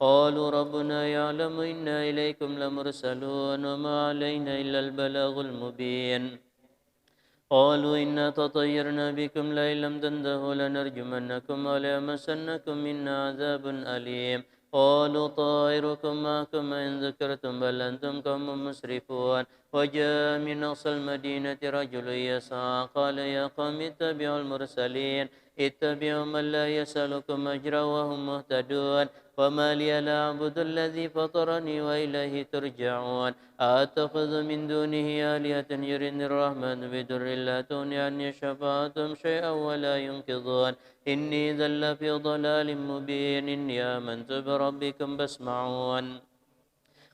قالوا ربنا يعلم إنا إليكم لمرسلون وما علينا إلا البلاغ المبين قالوا إنا تطيرنا بكم لئن لم تنتهوا لنرجمنكم وليمسنكم منا عذاب أليم قالوا طائركم معكم إن ذكرتم بل أنتم قوم مسرفون وجاء من أقصى المدينة رجل يسعى قال يا قوم اتبعوا المرسلين اتبعوا من لا يسألكم أجرا وهم مهتدون وما لي لا أعبد الذي فطرني وإليه ترجعون أتخذ من دونه آلهة يردني الرحمن بضر لا تغني عني شفاعتهم شيئا ولا ينقذون إني إذا لفي ضلال مبين إني آمنت بربكم فاسمعون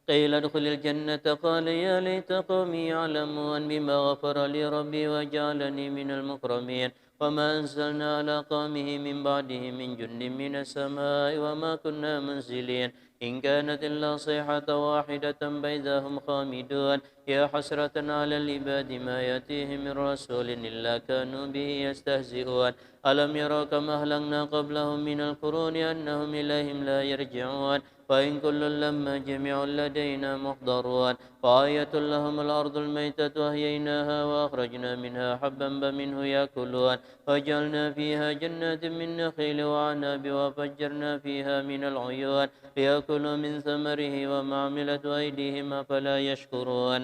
قيل ادخل الجنة قال يا ليت قومي يعلمون بما غفر لي ربي وجعلني من المكرمين وما أنزلنا على قومه من بعده من جند من السماء وما كنا منزلين إن كانت إلا صيحة واحدة فإذا هم خامدون يا حسرة على العباد ما يأتيهم من رسول إلا كانوا به يستهزئون ألم يروا كما أهلكنا قبلهم من القرون أنهم إليهم لا يرجعون وإن كل لما جميع لدينا محضرون وآية لهم الأرض الميتة أحييناها وأخرجنا منها حبا فمنه يأكلون وجعلنا فيها جنات من نخيل وعناب وفجرنا فيها من العيون ليأكلوا من ثمره وما عملت أيديهم أفلا يشكرون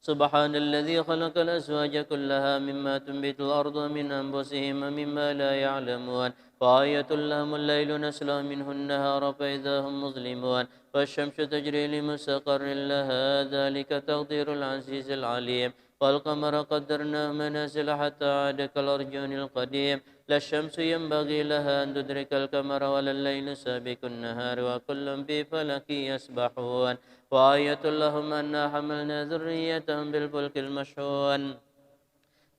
سبحان الذي خلق الأزواج كلها مما تنبت الأرض من أنفسهم ومما لا يعلمون وآية لهم الليل نسلخ منه النهار فإذا هم مظلمون والشمس تجري لمستقر لها ذلك تقدير العزيز العليم والقمر قدرناه منازل حتى عاد كالأرجون القديم لا الشمس ينبغي لها أن تدرك القمر ولا الليل سابق النهار وكل في فلك يسبحون وآية لهم أنا حملنا ذريتهم بالفلك المشحون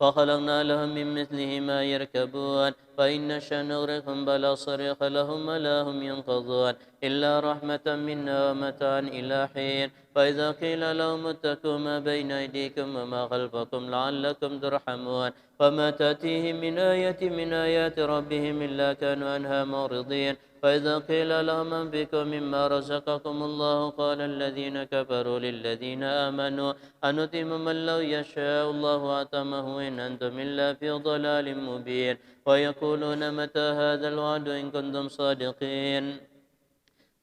وخلقنا لهم من مثله ما يركبون فإن نشأ نغرقهم فلا صريخ لهم ولا هم ينقذون إلا رحمة منا ومتاعا إلى حين فإذا قيل لهم اتقوا ما بين أيديكم وما خلفكم لعلكم ترحمون وما تأتيهم من آية من آيات ربهم إلا كانوا عنها معرضين فإذا قيل لهم أنفقوا مما رزقكم الله قال الذين كفروا للذين آمنوا أنطعم من لو يشاء الله أطعمه إن أنتم إلا في ضلال مبين ويقولون متى هذا الوعد إن كنتم صادقين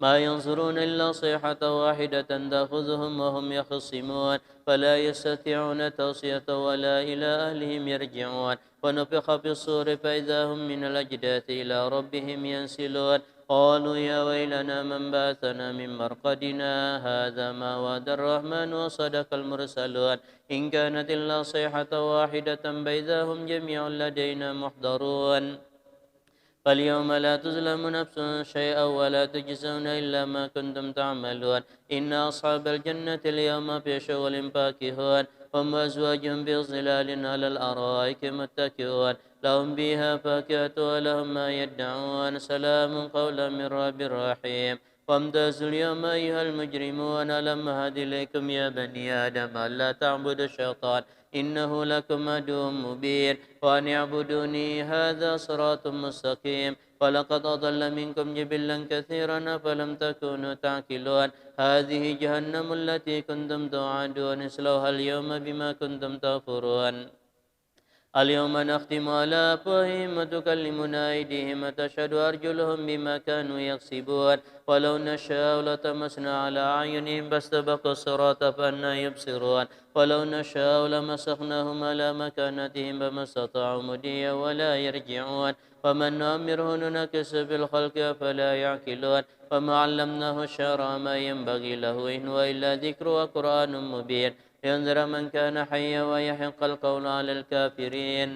ما ينظرون إلا صيحة واحدة تأخذهم وهم يخصمون فلا يستطيعون توصية ولا إلى أهلهم يرجعون ونفخ في الصور فإذا هم من الأجداث إلى ربهم ينسلون قالوا يا ويلنا من بعثنا من مرقدنا هذا ما وعد الرحمن وصدق المرسلون إن كانت إلا صيحة واحدة فإذا هم جميع لدينا محضرون فاليوم لا تظلم نفس شيئا ولا تجزون إلا ما كنتم تعملون إن أصحاب الجنة اليوم في شغل فاكهون هم وأزواجهم بظلال على الأرائك متكئون لهم بها فاكهة ولهم ما يدعون سلام قولا من رب رحيم وامتازوا اليوم أيها المجرمون ألم أهد إليكم يا بني آدم ألا تعبدوا الشيطان إنه لكم عدو مبين وأن اعبدوني هذا صراط مستقيم ولقد أضل منكم جبلا كثيرا فلم تكونوا تعقلون هذه جهنم التي كنتم توعدون اصلوها اليوم بما كنتم تكفرون اليوم نختم على أفواههم وتكلمنا أيديهم وتشهد أرجلهم بما كانوا يكسبون ولو نشاء لطمسنا على أعينهم فاستبقوا الصراط فأنى يبصرون ولو نشاء لمسخناهم على مكانتهم فما استطاعوا مضيا ولا يرجعون ومن نؤمره ننكس في الخلق أفلا يعقلون وما علمناه الشعر ما ينبغي له إن هو إلا ذكر وقرآن مبين لينذر من كان حيا ويحق القول على الكافرين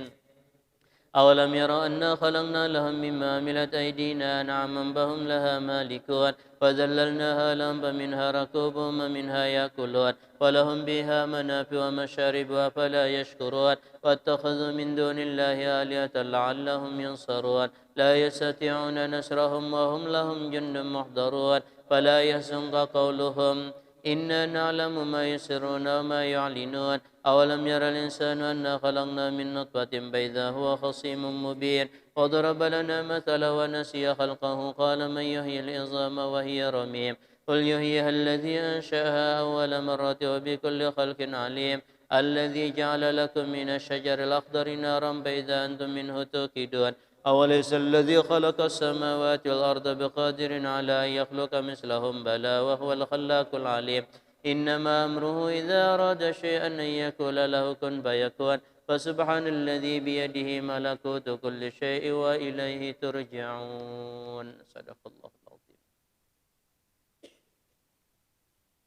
أولم يروا أنا خلقنا لهم مما عملت أيدينا أنعاما فهم لها مالكون وذللناها لهم فمنها ركوبهم ومنها يأكلون ولهم بها منافع ومشارب أفلا يشكرون واتخذوا من دون الله آلهة لعلهم ينصرون لا يستطيعون نصرهم وهم لهم جند محضرون فلا يحزنك قولهم إنا نعلم ما يسرون وما يعلنون أولم ير الإنسان أنا خلقنا من نطفة فإذا هو خصيم مبين وضرب لنا مثلا ونسي خلقه قال من يحيي العظام وهي رميم قل يحييها الذي أنشأها أول مرة وبكل خلق عليم الذي جعل لكم من الشجر الأخضر نارا فإذا أنتم منه توقدون أوليس الذي خلق السماوات والأرض بقادر على أن يخلق مثلهم بلى وهو الخلاق العليم إنما أمره إذا أراد شيئا أن يقول له كن فيكون فسبحان الذي بيده ملكوت كل شيء وإليه ترجعون صدق الله العظيم.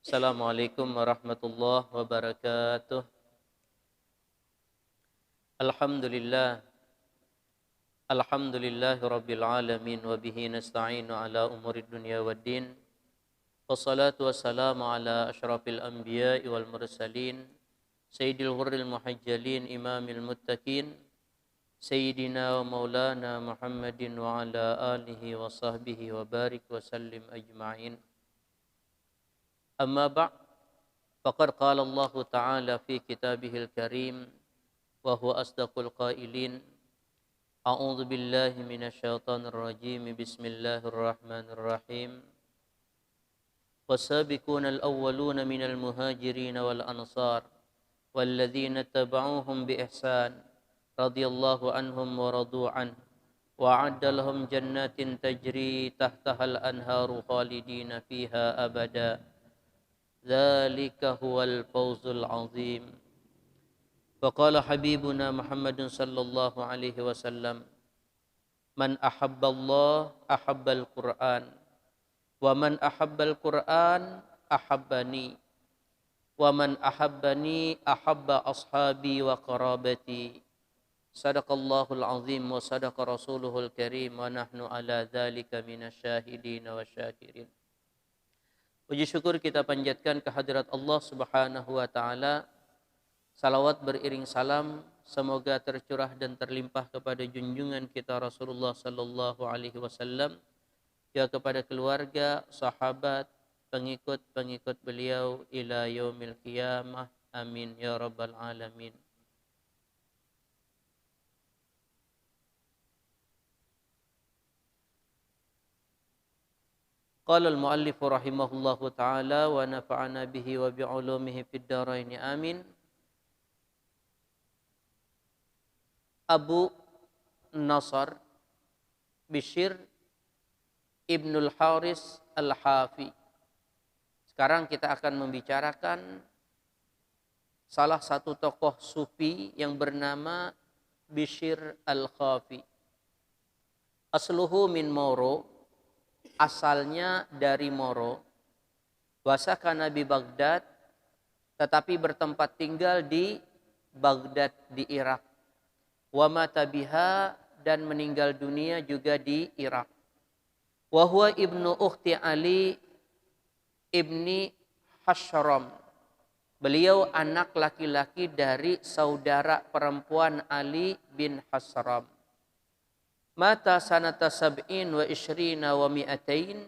السلام عليكم ورحمة الله وبركاته. Alhamdulillah Rabbil Alamin wa bihi nasta'inu ala umuri dunya waddin. Wassalatu wassalamu ala ashrafil anbiya'i wal mursalin sayyidil ghurril muhajjalin imamil muttaqin sayyidina wa maulana Muhammadin wa ala alihi wa sahbihi wa barik wa sallim ajma'in. Amma ba' faqad qala Allah ta'ala fi kitabihil karim wa huwa asdaqul qailin. A'udzu billahi minasyaitonir rajim. Bismillahirrahmanirrahim. Wasabiqunal awwaluna minal muhajirin wal ansar walladzina tabauhum bi ihsan radhiyallahu anhum wa radu an wa a'adda lahum jannatin tajri tahtahal anharu khalidina fiha abada. Dzalika huwal fawzul azim. Faqala habibuna Muhammadun sallallahu alaihi wasallam, man ahabballah ahabbal Qur'an wa man ahabbal Qur'an ahabbani wa man ahabbani ahabba ashabi wa qarabati. Sadaqallahul azim wa sadaqa rasuluhul karim wa nahnu ala dzalika minasyahidin wa syakirin. Puji syukur kita panjatkan kehadirat Allah Subhanahu wa taala. Salawat beriring salam semoga tercurah dan terlimpah kepada junjungan kita Rasulullah sallallahu alaihi wasallam, ya kepada keluarga, sahabat, pengikut-pengikut beliau ila yaumil qiyamah. Amin ya rabbal alamin. Qala al-muallif rahimahullahu taala wa nafa'ana bihi wa bi ulumihi fid dharain amin. Abu Nasr Bishr Ibnul Haris Al-Hafi. Sekarang kita akan membicarakan salah satu tokoh sufi yang bernama Bishr Al-Khafi. Asluhu min Moro, asalnya dari Moro. Wasakana bi Baghdad, tetapi bertempat tinggal di Baghdad di Irak. Wa mata biha, dan meninggal dunia juga di Irak. Wa huwa ibnu ukhti Ali ibni Hashram. Beliau anak laki-laki dari saudara perempuan Ali bin Hashram. Mata sanata sab'in wa ishrina wa mi'atain.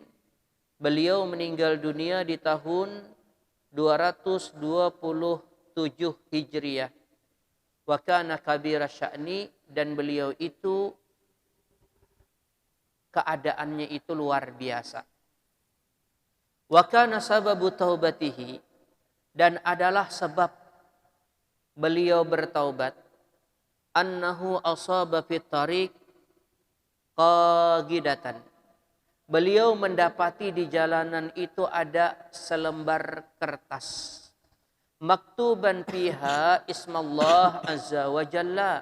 Beliau meninggal dunia di tahun 227 Hijriah. Wa kana kabira sya'ni, dan beliau itu keadaannya itu luar biasa. Wa kana sababu taubatihi, dan adalah sebab beliau bertaubat, annahu asaba fit tariq qagidatan. Beliau mendapati di jalanan itu ada selembar kertas. Maktuban fiha ismallah azza wa jalla.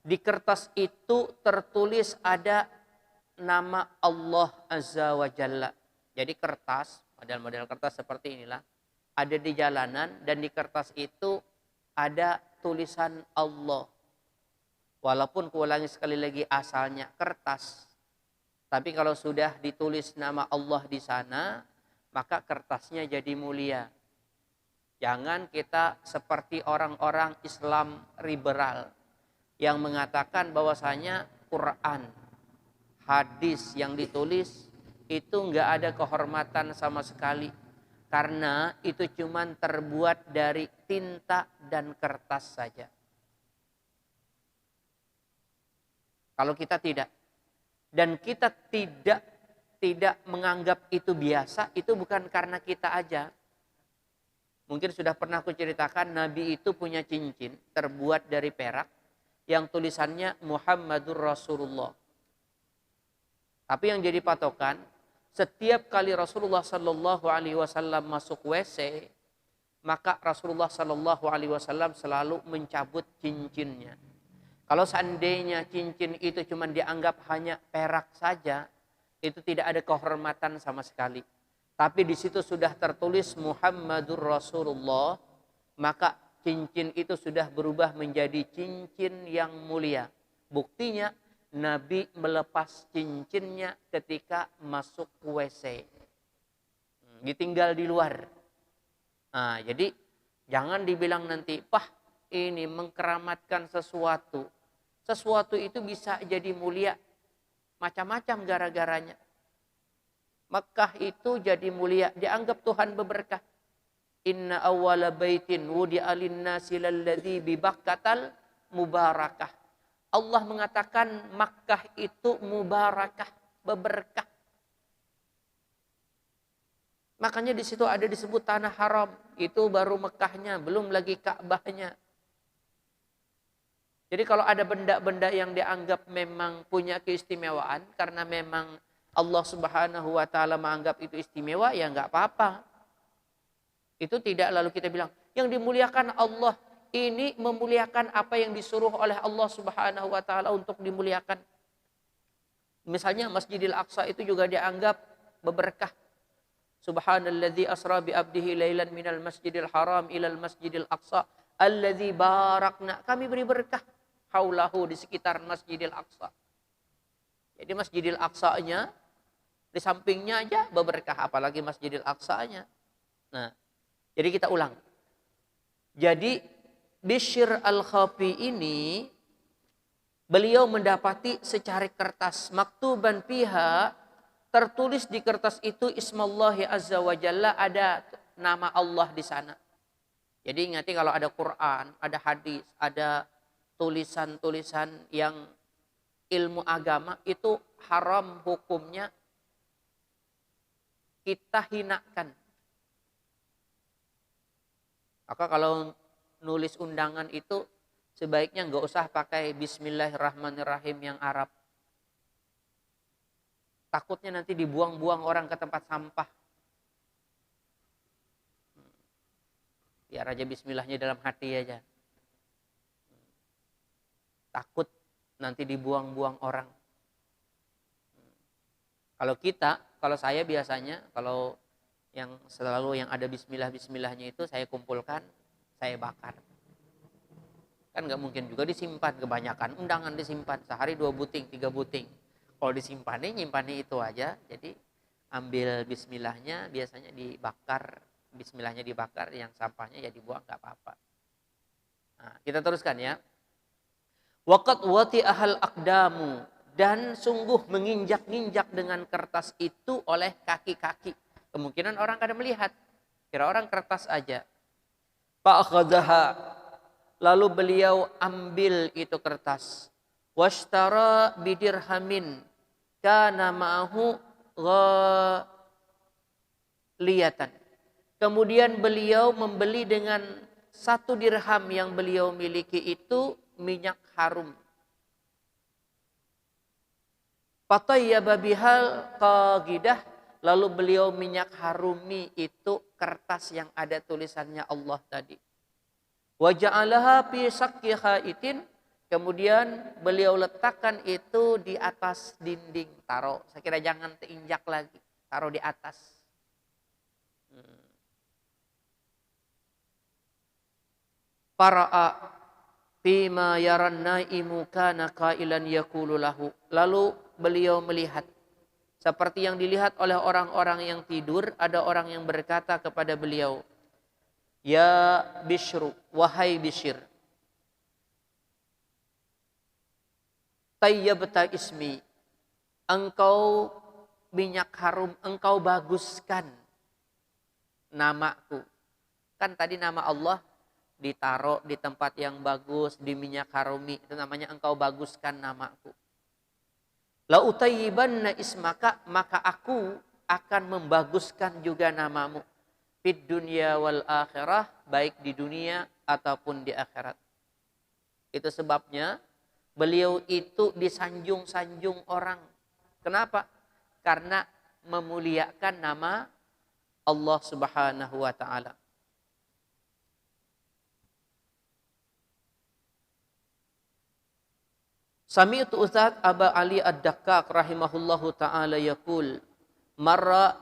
Di kertas itu tertulis ada nama Allah azza wa jalla. Jadi kertas, model-model kertas seperti inilah, ada di jalanan dan di kertas itu ada tulisan Allah. Walaupun kuulangi sekali lagi, asalnya kertas. Tapi kalau sudah ditulis nama Allah di sana, maka kertasnya jadi mulia. Jangan kita seperti orang-orang Islam liberal yang mengatakan bahwasanya Quran, hadis yang ditulis itu enggak ada kehormatan sama sekali. Karena itu cuma terbuat dari tinta dan kertas saja. Kalau kita tidak, dan kita tidak menganggap itu biasa, itu bukan karena kita aja. Mungkin sudah pernah aku ceritakan, Nabi itu punya cincin terbuat dari perak yang tulisannya Muhammadur Rasulullah. Tapi yang jadi patokan, setiap kali Rasulullah Sallallahu Alaihi Wasallam masuk WC, maka Rasulullah Sallallahu Alaihi Wasallam selalu mencabut cincinnya. Kalau seandainya cincin itu cuma dianggap hanya perak saja, itu tidak ada kehormatan sama sekali. Tapi di situ sudah tertulis Muhammadur Rasulullah, maka cincin itu sudah berubah menjadi cincin yang mulia. Buktinya Nabi melepas cincinnya ketika masuk WC. Ditinggal di luar. Nah, jadi jangan dibilang nanti, "Pah, ini mengkeramatkan sesuatu." Sesuatu itu bisa jadi mulia macam-macam gara-garanya. Mekah itu jadi mulia, dianggap Tuhan berberkah. Inna awwala baitin wudi'a lin-nasi lalladzi bi Bakkatal mubarakah. Allah mengatakan Makkah itu mubarakah, berberkah. Makanya di situ ada disebut tanah haram, itu baru Mekahnya, belum lagi Ka'bahnya. Jadi kalau ada benda-benda yang dianggap memang punya keistimewaan karena memang Allah Subhanahu wa taala menganggap itu istimewa, ya enggak apa-apa. Itu tidak lalu kita bilang yang dimuliakan Allah, ini memuliakan apa yang disuruh oleh Allah Subhanahu wa taala untuk dimuliakan. Misalnya Masjidil Aqsa itu juga dianggap berberkah. Subhanalladzi asra bi abdihi lailan minal masjidil haram ilal masjidil aqsa alladzi barakna. Kami beri berkah haulahu di sekitar Masjidil Aqsa. Jadi Masjidil Aqsa-nya di sampingnya aja berberkah, apalagi Masjidil Aqsa-nya. Nah, jadi kita ulang. Jadi Bishr al-Khafi ini beliau mendapati secari kertas maktuban fiha, tertulis di kertas itu Ismallahi Azza wa Jalla, ada nama Allah di sana. Jadi ingati kalau ada Quran, ada hadis, ada tulisan-tulisan yang ilmu agama itu haram hukumnya kita hinakan. Maka kalau nulis undangan itu sebaiknya nggak usah pakai Bismillahirrahmanirrahim yang Arab. Takutnya nanti dibuang-buang orang ke tempat sampah. Biar aja bismillahnya dalam hati aja. Takut nanti dibuang-buang orang. Kalau saya biasanya, kalau yang selalu yang ada bismillahnya itu saya kumpulkan, saya bakar. Kan nggak mungkin juga disimpan, kebanyakan undangan disimpan sehari 2 buting, 3 buting. Kalau nyimpannya itu aja. Jadi ambil bismillahnya, biasanya dibakar, bismillahnya dibakar, yang sampahnya ya dibuang, nggak apa-apa. Nah, kita teruskan ya. Waqad wati'ahal aqdamu, dan sungguh menginjak-injak dengan kertas itu oleh kaki-kaki. Kemungkinan orang kadang melihat, kira orang kertas aja. Fa'akhadhaha, lalu beliau ambil itu kertas. Washtara bidirhamin kana ma'ahu ghaliyatan. Kemudian beliau membeli dengan 1 dirham yang beliau miliki itu minyak harum. Fatayyaba bihal qagidah, lalu beliau minyak harumi itu kertas yang ada tulisannya Allah tadi. Wa ja'alaha fi sakki khaitin, kemudian beliau letakkan itu di atas dinding, taruh, saya kira jangan terinjak lagi, taruh di atas. Para'a fima yaran naimu kana qailan yaqulu lahu, lalu beliau melihat seperti yang dilihat oleh orang-orang yang tidur, ada orang yang berkata kepada beliau, ya Bishru, wahai Bishr, tayyabta ismi, engkau minyak harum, engkau baguskan namaku. Kan tadi nama Allah ditaruh di tempat yang bagus, di minyak harumi. Itu namanya engkau baguskan namaku. La utayyibanna ismaka, maka aku akan membaguskan juga namamu. Fid dunya wal akhirah, baik di dunia ataupun di akhirat. Itu sebabnya beliau itu disanjung-sanjung orang. Kenapa? Karena memuliakan nama Allah Subhanahu wa taala. Sami'tu Ustaz Aba Ali Ad-Dakkak rahimahullahu ta'ala yaqul marra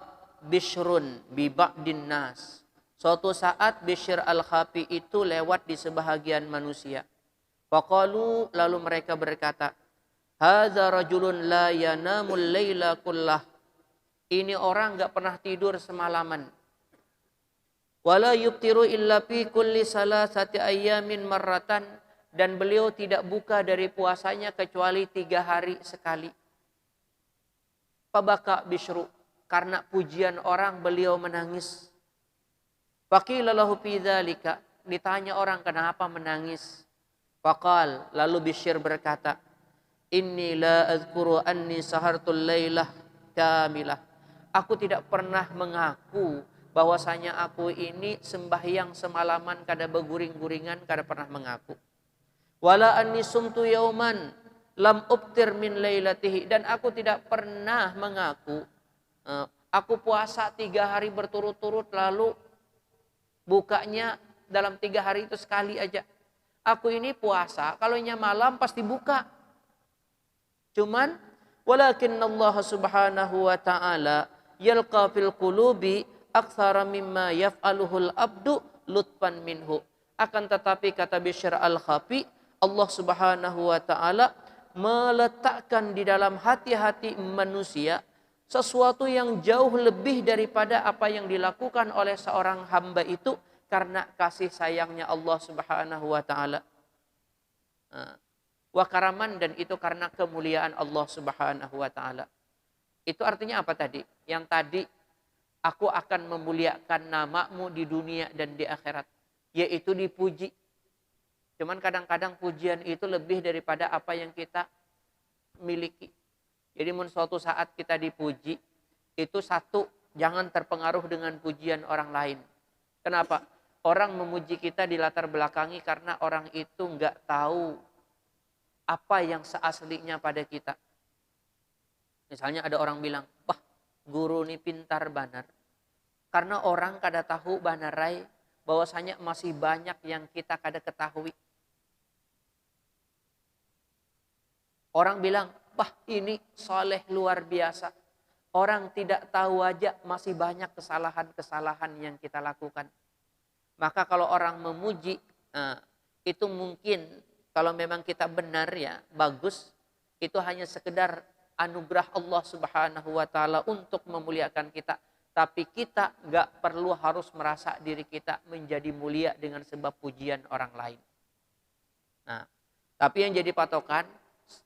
Bishrun bi ba'din nas. Suatu saat Bishr Al-Khafi itu lewat di sebahagian manusia. Faqalu, lalu mereka berkata, hadza rajulun la yanamul laila kullah. Ini orang enggak pernah tidur semalaman. Wala yuftiru illa fi kulli salasati ayyamin marratan. Dan beliau tidak buka dari puasanya kecuali 3 hari sekali. Fabaka Bishru, karena pujian orang beliau menangis. Faqila lahu fi dzalika, ditanya orang kenapa menangis. Faqal, lalu Bishr berkata, inni la azkuru anni sahartul lailah kamilah. Aku tidak pernah mengaku bahwasanya aku ini sembahyang semalaman kada beguring-guringan, kada pernah mengaku. Wala anni sumtu yauman lam ubtir min lailatihi, dan aku tidak pernah mengaku aku puasa 3 hari berturut-turut lalu bukanya dalam 3 hari itu sekali aja. Aku ini puasa kalau malam pasti buka. Cuman walakin Allah Subhanahu wa taala yalqa fil qulubi aktsara mimma yaf'aluhul abdu lutfan minhu. Akan tetapi kata Bishr Al-Khafi, Allah Subhanahu wa taala meletakkan di dalam hati-hati manusia sesuatu yang jauh lebih daripada apa yang dilakukan oleh seorang hamba itu karena kasih sayangnya Allah Subhanahu wa taala. Wa karaman, dan itu karena kemuliaan Allah Subhanahu wa taala. Itu artinya apa tadi? Yang tadi, aku akan memuliakan namamu di dunia dan di akhirat, yaitu dipuji. Cuman kadang-kadang pujian itu lebih daripada apa yang kita miliki. Jadi suatu saat kita dipuji, itu satu, jangan terpengaruh dengan pujian orang lain. Kenapa? Orang memuji kita di latar belakangi karena orang itu nggak tahu apa yang seaslinya pada kita. Misalnya ada orang bilang, wah guru ini pintar banar. Karena orang kada tahu banarai bahwasanya masih banyak yang kita kada ketahui. Orang bilang, wah ini soleh luar biasa. Orang tidak tahu aja masih banyak kesalahan-kesalahan yang kita lakukan. Maka kalau orang memuji, itu mungkin kalau memang kita benar ya, bagus. Itu hanya sekedar anugerah Allah Subhanahu wa taala untuk memuliakan kita. Tapi kita nggak perlu harus merasa diri kita menjadi mulia dengan sebab pujian orang lain. Nah, tapi yang jadi patokan,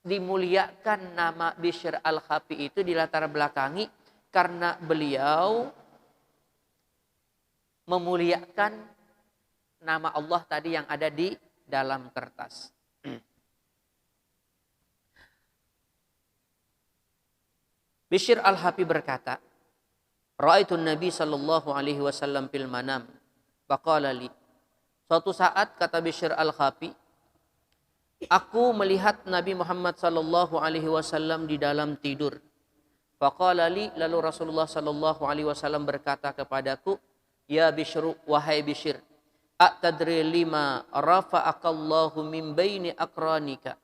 dimuliakan nama Bishr Al-Khafi itu di latar belakangi karena beliau memuliakan nama Allah tadi yang ada di dalam kertas. Bishr Al-Khafi berkata, Ra'aitun Nabi sallallahu alaihi wasallam fil manam. Faqala li. Suatu saat kata Bishr Al-Khafi, aku melihat Nabi Muhammad sallallahu alaihi wasallam di dalam tidur. Faqala li, lalu Rasulullah sallallahu alaihi wasallam berkata kepadaku, ya Bishr, wahai Bishr, atadri lima rafa'akallahu min baini akranika.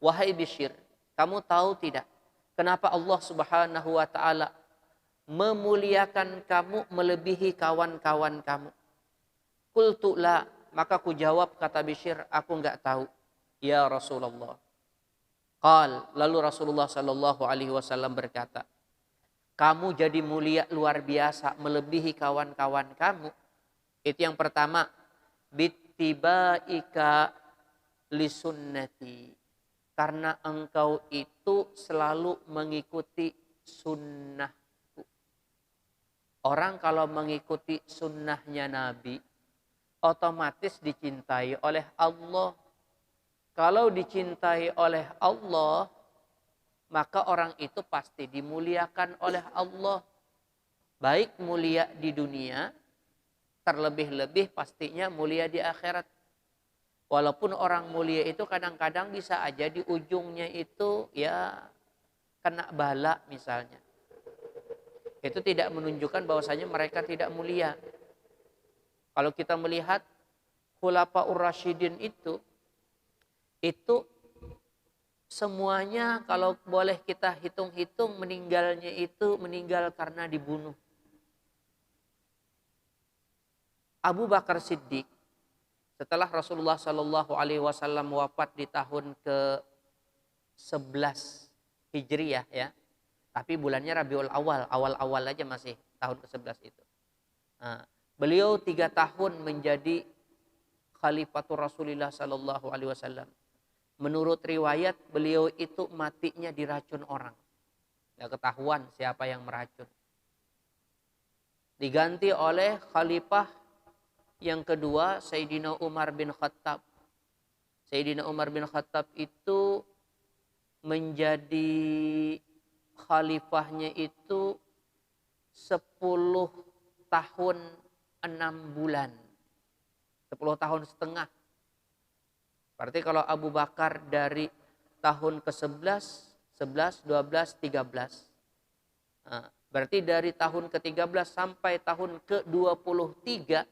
Wahai Bishr, kamu tahu tidak kenapa Allah Subhanahu wa taala memuliakan kamu melebihi kawan-kawan kamu? Qultu la, maka ku jawab kata Bishr, aku enggak tahu ya Rasulullah. Qal, lalu Rasulullah sallallahu alaihi wasallam berkata, kamu jadi mulia luar biasa melebihi kawan-kawan kamu. Itu yang pertama, bittibaika lisunnati, karena engkau itu selalu mengikuti sunnahku. Orang kalau mengikuti sunnahnya Nabi, otomatis dicintai oleh Allah. Kalau dicintai oleh Allah, maka orang itu pasti dimuliakan oleh Allah. Baik mulia di dunia, terlebih-lebih pastinya mulia di akhirat. Walaupun orang mulia itu kadang-kadang bisa aja di ujungnya itu ya kena bala misalnya. Itu tidak menunjukkan bahwasanya mereka tidak mulia. Kalau kita melihat Khulafaur Rasyidin itu semuanya kalau boleh kita hitung-hitung meninggalnya itu meninggal karena dibunuh. Abu Bakar Siddiq setelah Rasulullah Shallallahu Alaihi Wasallam wafat di tahun ke-11 Hijriyah ya, tapi bulannya Rabiul Awal, awal-awal aja masih tahun ke-11 itu. Nah, beliau 3 tahun menjadi Khalifatul Rasulullah Shallallahu Alaihi Wasallam. Menurut riwayat beliau itu matinya diracun orang, nggak ketahuan siapa yang meracun. Diganti oleh Khalifah yang kedua, Sayyidina Umar bin Khattab. Sayyidina Umar bin Khattab itu menjadi khalifahnya itu 10 tahun 6 bulan. 10 tahun setengah. Berarti kalau Abu Bakar dari tahun ke-11, 11, 12, 13. Nah, berarti dari tahun ke-13 sampai tahun ke-23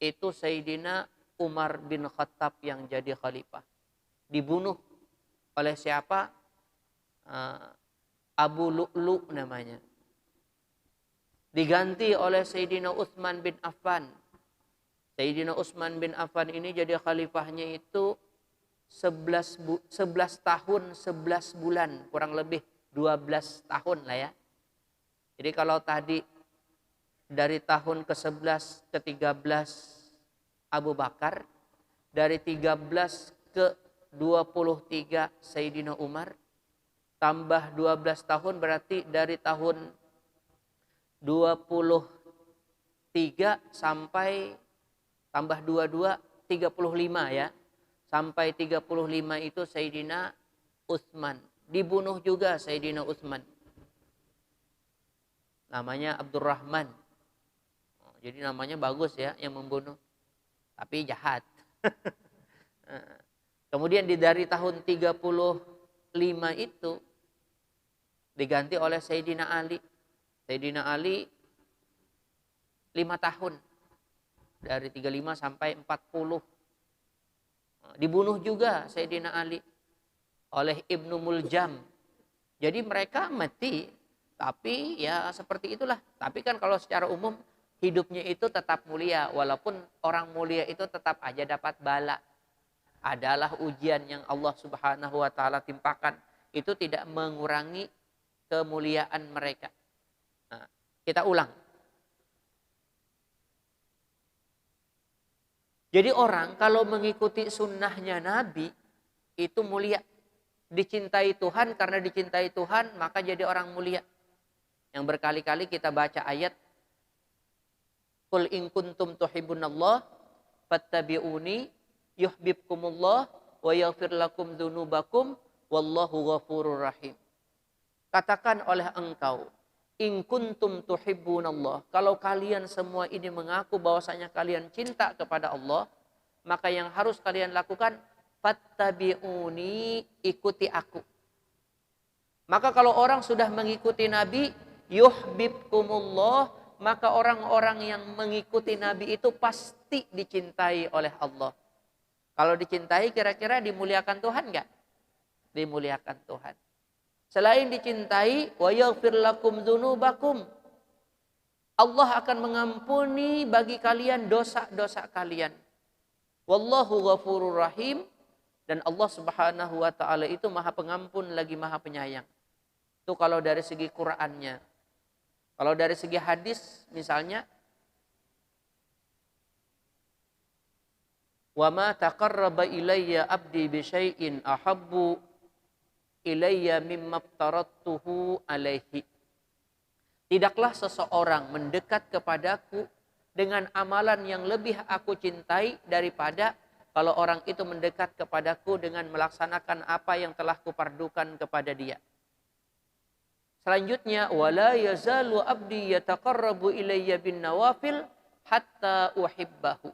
itu Sayyidina Umar bin Khattab yang jadi khalifah. Dibunuh oleh siapa? Abu Lu'lu namanya. Diganti oleh Sayyidina Utsman bin Affan. Sayyidina Utsman bin Affan ini jadi khalifahnya itu 11 tahun 11 bulan. Kurang lebih 12 tahun lah ya. Jadi kalau tadi dari tahun ke-11 ke-13 Abu Bakar, dari 13 ke 23 Sayyidina Umar, tambah 12 tahun berarti dari tahun 23 sampai tambah 22 35 ya. Sampai 35 itu Sayyidina Utsman. Dibunuh juga Sayyidina Utsman. Namanya Abdurrahman. Jadi namanya bagus ya yang membunuh. Tapi jahat. Kemudian dari tahun 35 itu diganti oleh Sayyidina Ali. Sayyidina Ali 5 tahun. Dari 35 sampai 40. Dibunuh juga Sayyidina Ali oleh Ibnu Muljam. Jadi mereka mati. Tapi ya seperti itulah. Tapi kan kalau secara umum hidupnya itu tetap mulia. Walaupun orang mulia itu tetap aja dapat bala. Adalah ujian yang Allah Subhanahu wa ta'ala timpakan. Itu tidak mengurangi kemuliaan mereka. Nah, kita ulang. Jadi orang kalau mengikuti sunnahnya Nabi itu mulia. Dicintai Tuhan, karena dicintai Tuhan maka jadi orang mulia. Yang berkali-kali kita baca ayat Qul in kuntum tuhibbunallah fattabi'uni yuhibbukumullah wa yaghfir lakum dzunubakum wallahu ghafurur rahim. Katakan oleh engkau, in kuntum tuhibbunallah, kalau kalian semua ini mengaku bahwasanya kalian cinta kepada Allah, maka yang harus kalian lakukan fattabi'uni, ikuti aku. Maka kalau orang sudah mengikuti Nabi, yuhibbukumullah, maka orang-orang yang mengikuti Nabi itu pasti dicintai oleh Allah. Kalau dicintai kira-kira dimuliakan Tuhan enggak? Dimuliakan Tuhan. Selain dicintai, wa yaghfir lakum dzunubakum. Allah akan mengampuni bagi kalian dosa-dosa kalian. Wallahu ghafurur rahim, dan Allah Subhanahu wa taala itu Maha Pengampun lagi Maha Penyayang. Itu kalau dari segi Qur'annya. Kalau dari segi hadis misalnya, wa ma taqarraba ilayya abdi bi syai'in ahabbu ilayya mimma aftaradtuhu alaihi. Tidaklah seseorang mendekat kepadaku dengan amalan yang lebih aku cintai daripada kalau orang itu mendekat kepadaku dengan melaksanakan apa yang telah kupardukan kepada dia. Selanjutnya, wala yazalu abdi yataqarrabu ilayya bin nawafil hatta uhibbahu.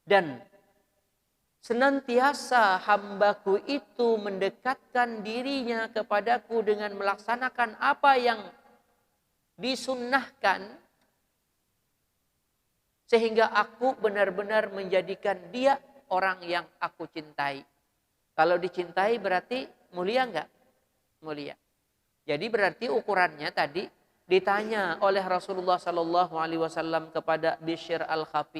Dan senantiasa hambaku itu mendekatkan dirinya kepadaku dengan melaksanakan apa yang disunnahkan, sehingga aku benar-benar menjadikan dia orang yang aku cintai. Kalau dicintai berarti mulia enggak? Mulia. Jadi berarti ukurannya tadi ditanya oleh Rasulullah Sallallahu Alaihi Wasallam kepada Bishr al-Khafi,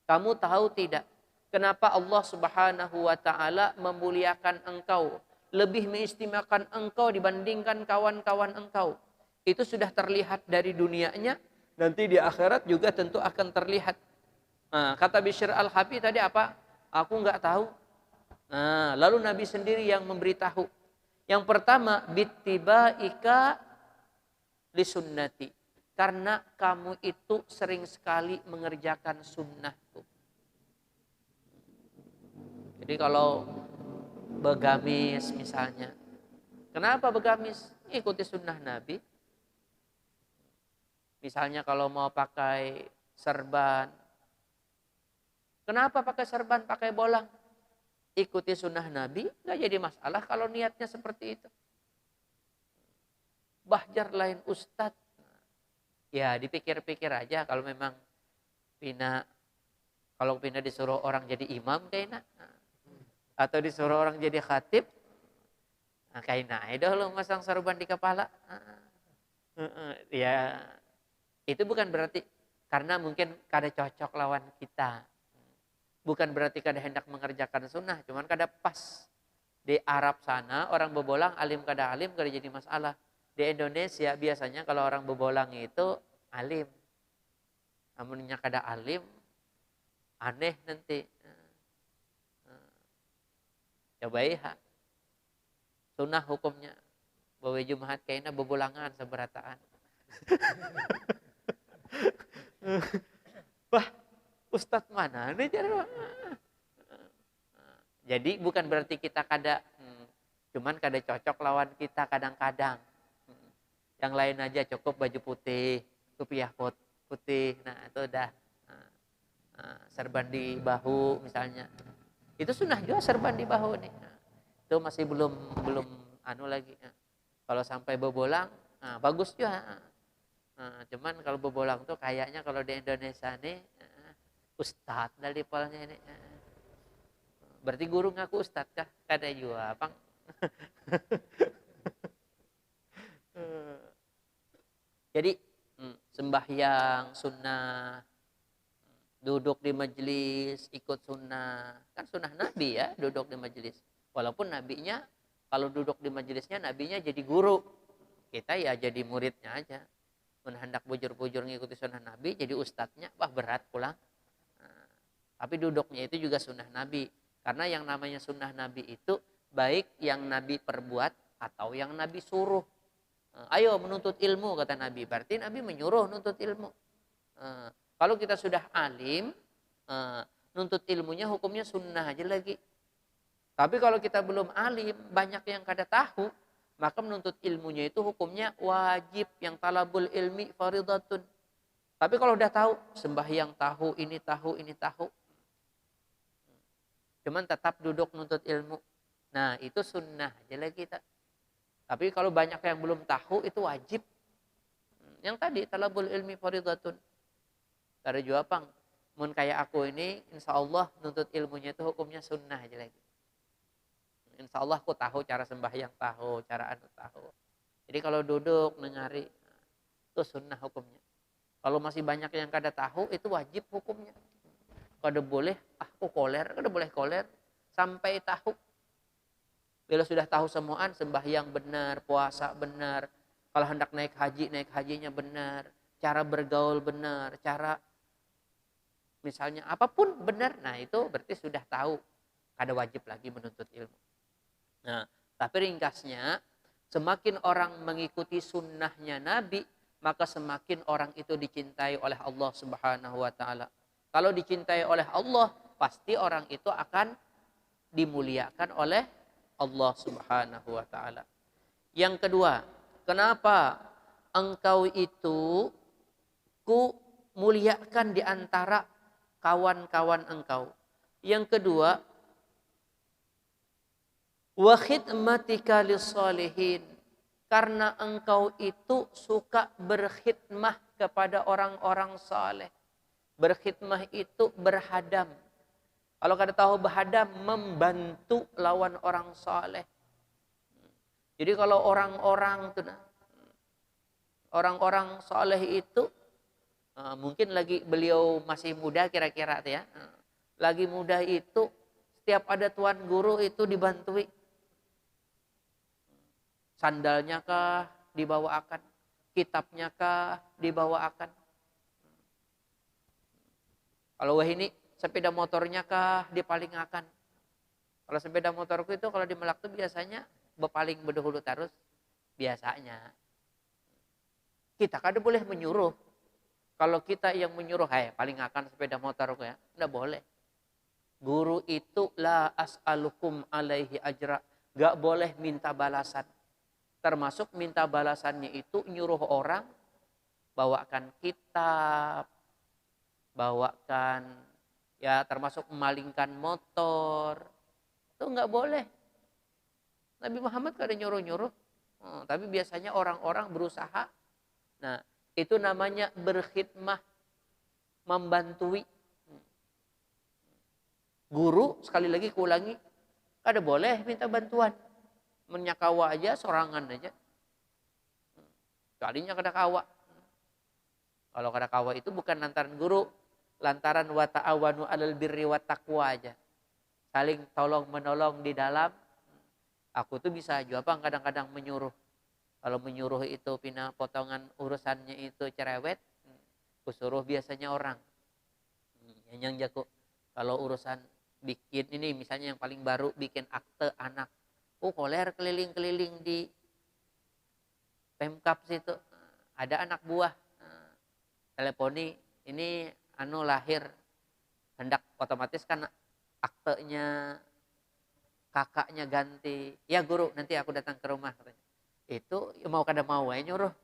kamu tahu tidak kenapa Allah Subhanahu Wa Taala memuliakan engkau, lebih mengistimewakan engkau dibandingkan kawan-kawan engkau? Itu sudah terlihat dari dunianya, nanti di akhirat juga tentu akan terlihat. Nah, kata Bishr al-Khafi tadi apa? Aku nggak tahu. Nah, lalu Nabi sendiri yang memberitahu. Yang pertama, bittibaika lisunnati. Karena kamu itu sering sekali mengerjakan sunnahku. Jadi kalau begamis misalnya. Kenapa begamis? Ikuti sunnah Nabi. Misalnya kalau mau pakai serban. Kenapa pakai serban, pakai bolang? Ikuti sunnah Nabi, nggak jadi masalah kalau niatnya seperti itu. Bahjar lain ustadz. Ya dipikir-pikir aja kalau memang kalau Pina disuruh orang jadi imam kayaknya. Atau disuruh orang jadi khatib. Nah, kayaknya aja lo masang serban di kepala. Ya itu bukan berarti karena mungkin kada cocok lawan kita. Bukan berarti kada hendak mengerjakan sunnah, cuman kada pas. Di Arab sana orang bebolang alim kada alim kada jadi masalah. Di Indonesia biasanya kalau orang bebolang itu alim. Namunnya kada alim aneh nanti. Coba ya. Sunnah hukumnya. Bawa Jumat kayaknya bebolangan seberataan. Wah, ustadz mana nih? Jadi bukan berarti kita kada, cuman kada cocok lawan kita kadang-kadang. Yang lain aja cukup baju putih, kopiah putih, nah itu udah. Serban di bahu misalnya, itu sunnah juga serban di bahu nih. Itu masih belum anu lagi. Kalau sampai bebolang, bagus juga. Cuman kalau bebolang tuh kayaknya kalau di Indonesia nih ustadz dari polnya ini. Berarti guru ngaku ustadz kah? Kada juga, Bang. Jadi sembahyang sunnah, duduk di majelis ikut sunnah, kan sunnah Nabi ya duduk di majelis. Walaupun nabinya kalau duduk di majelisnya nabinya jadi guru, kita ya jadi muridnya aja. Hendak bujur-bujur ngikuti sunnah Nabi, jadi ustadznya, wah berat pulang. Tapi duduknya itu juga sunnah Nabi. Karena yang namanya sunnah Nabi itu, baik yang Nabi perbuat atau yang Nabi suruh. Ayo menuntut ilmu, kata Nabi. Berarti Nabi menyuruh nuntut ilmu. Kalau kita sudah alim, nuntut ilmunya hukumnya sunnah aja lagi. Tapi kalau kita belum alim, banyak yang kada tahu, maka menuntut ilmunya itu hukumnya wajib, yang talabul ilmi faridatun. Tapi kalau udah tahu, sembahyang tahu, ini tahu. Cuman tetap duduk nuntut ilmu. Nah itu sunnah aja lah kita. Tapi kalau banyak yang belum tahu, itu wajib. Yang tadi, talabul ilmi faridatun. Kada jua pang. Mun kayak aku ini, insya Allah nuntut ilmunya itu hukumnya sunnah aja lagi. Insya Allah aku tahu cara sembahyang tahu, cara anu tahu. Jadi kalau duduk nengari itu sunnah hukumnya. Kalau masih banyak yang kada tahu itu wajib hukumnya. Kada boleh aku koler, kada boleh koler sampai tahu. Bila sudah tahu semuaan, sembahyang benar, puasa benar. Kalau hendak naik hajinya benar, cara bergaul benar, cara misalnya apapun benar. Nah itu berarti sudah tahu, kada wajib lagi menuntut ilmu. Nah, tapi ringkasnya, semakin orang mengikuti sunnahnya Nabi, maka semakin orang itu dicintai oleh Allah Subhanahu wa taala. Kalau dicintai oleh Allah, pasti orang itu akan dimuliakan oleh Allah Subhanahu wa taala. Yang kedua, kenapa engkau itu ku muliakan di antara kawan-kawan engkau? Yang kedua, wa khidmatika lis-shalihin, karena engkau itu suka berkhidmah kepada orang-orang saleh. Berkhidmah itu berhadam. Kalau kada tahu berhadam, membantu lawan orang saleh. Jadi kalau orang-orang saleh itu mungkin lagi beliau masih muda kira-kira ya. Lagi muda itu setiap ada tuan guru itu dibantui. Sandalnya kah dibawakan, kitabnya kah dibawakan. Kalau wah ini sepeda motornya kah dipalingakan. Kalau sepeda motorku itu kalau di Melak tuh biasanya bepaling berdahulu terus biasanya. Kita kada boleh menyuruh. Kalau kita yang menyuruh, palingakan sepeda motorku ya, enggak boleh. Guru itu la as'alukum alaihi ajra, enggak boleh minta balasan. Termasuk minta balasannya itu nyuruh orang bawakan kitab, bawakan ya termasuk memalingkan motor, itu nggak boleh. Nabi Muhammad kada nyuruh-nyuruh, tapi biasanya orang-orang berusaha. Nah, itu namanya berkhidmah, membantui. Guru, sekali lagi kuulangi, kada boleh minta bantuan. Menyakawa aja, sorangan aja. Kalinya kada kawa. Kalau kada kawa itu bukan lantaran guru, lantaran wa ta'awanu 'alal birri wat taqwa aja. Saling tolong menolong di dalam. Aku tuh bisa juga bang kadang-kadang menyuruh. Kalau menyuruh itu pina potongan urusannya itu cerewet, kusuruh biasanya orang. Yang jago. Kalau urusan bikin ini misalnya yang paling baru bikin akte anak. Koler keliling-keliling di Pemkap situ. Ada anak buah. Teleponi, ini lahir. Hendak otomatis kan aktenya kakaknya ganti. Ya guru, nanti aku datang ke rumah. Itu mau kada mau ya nyuruh.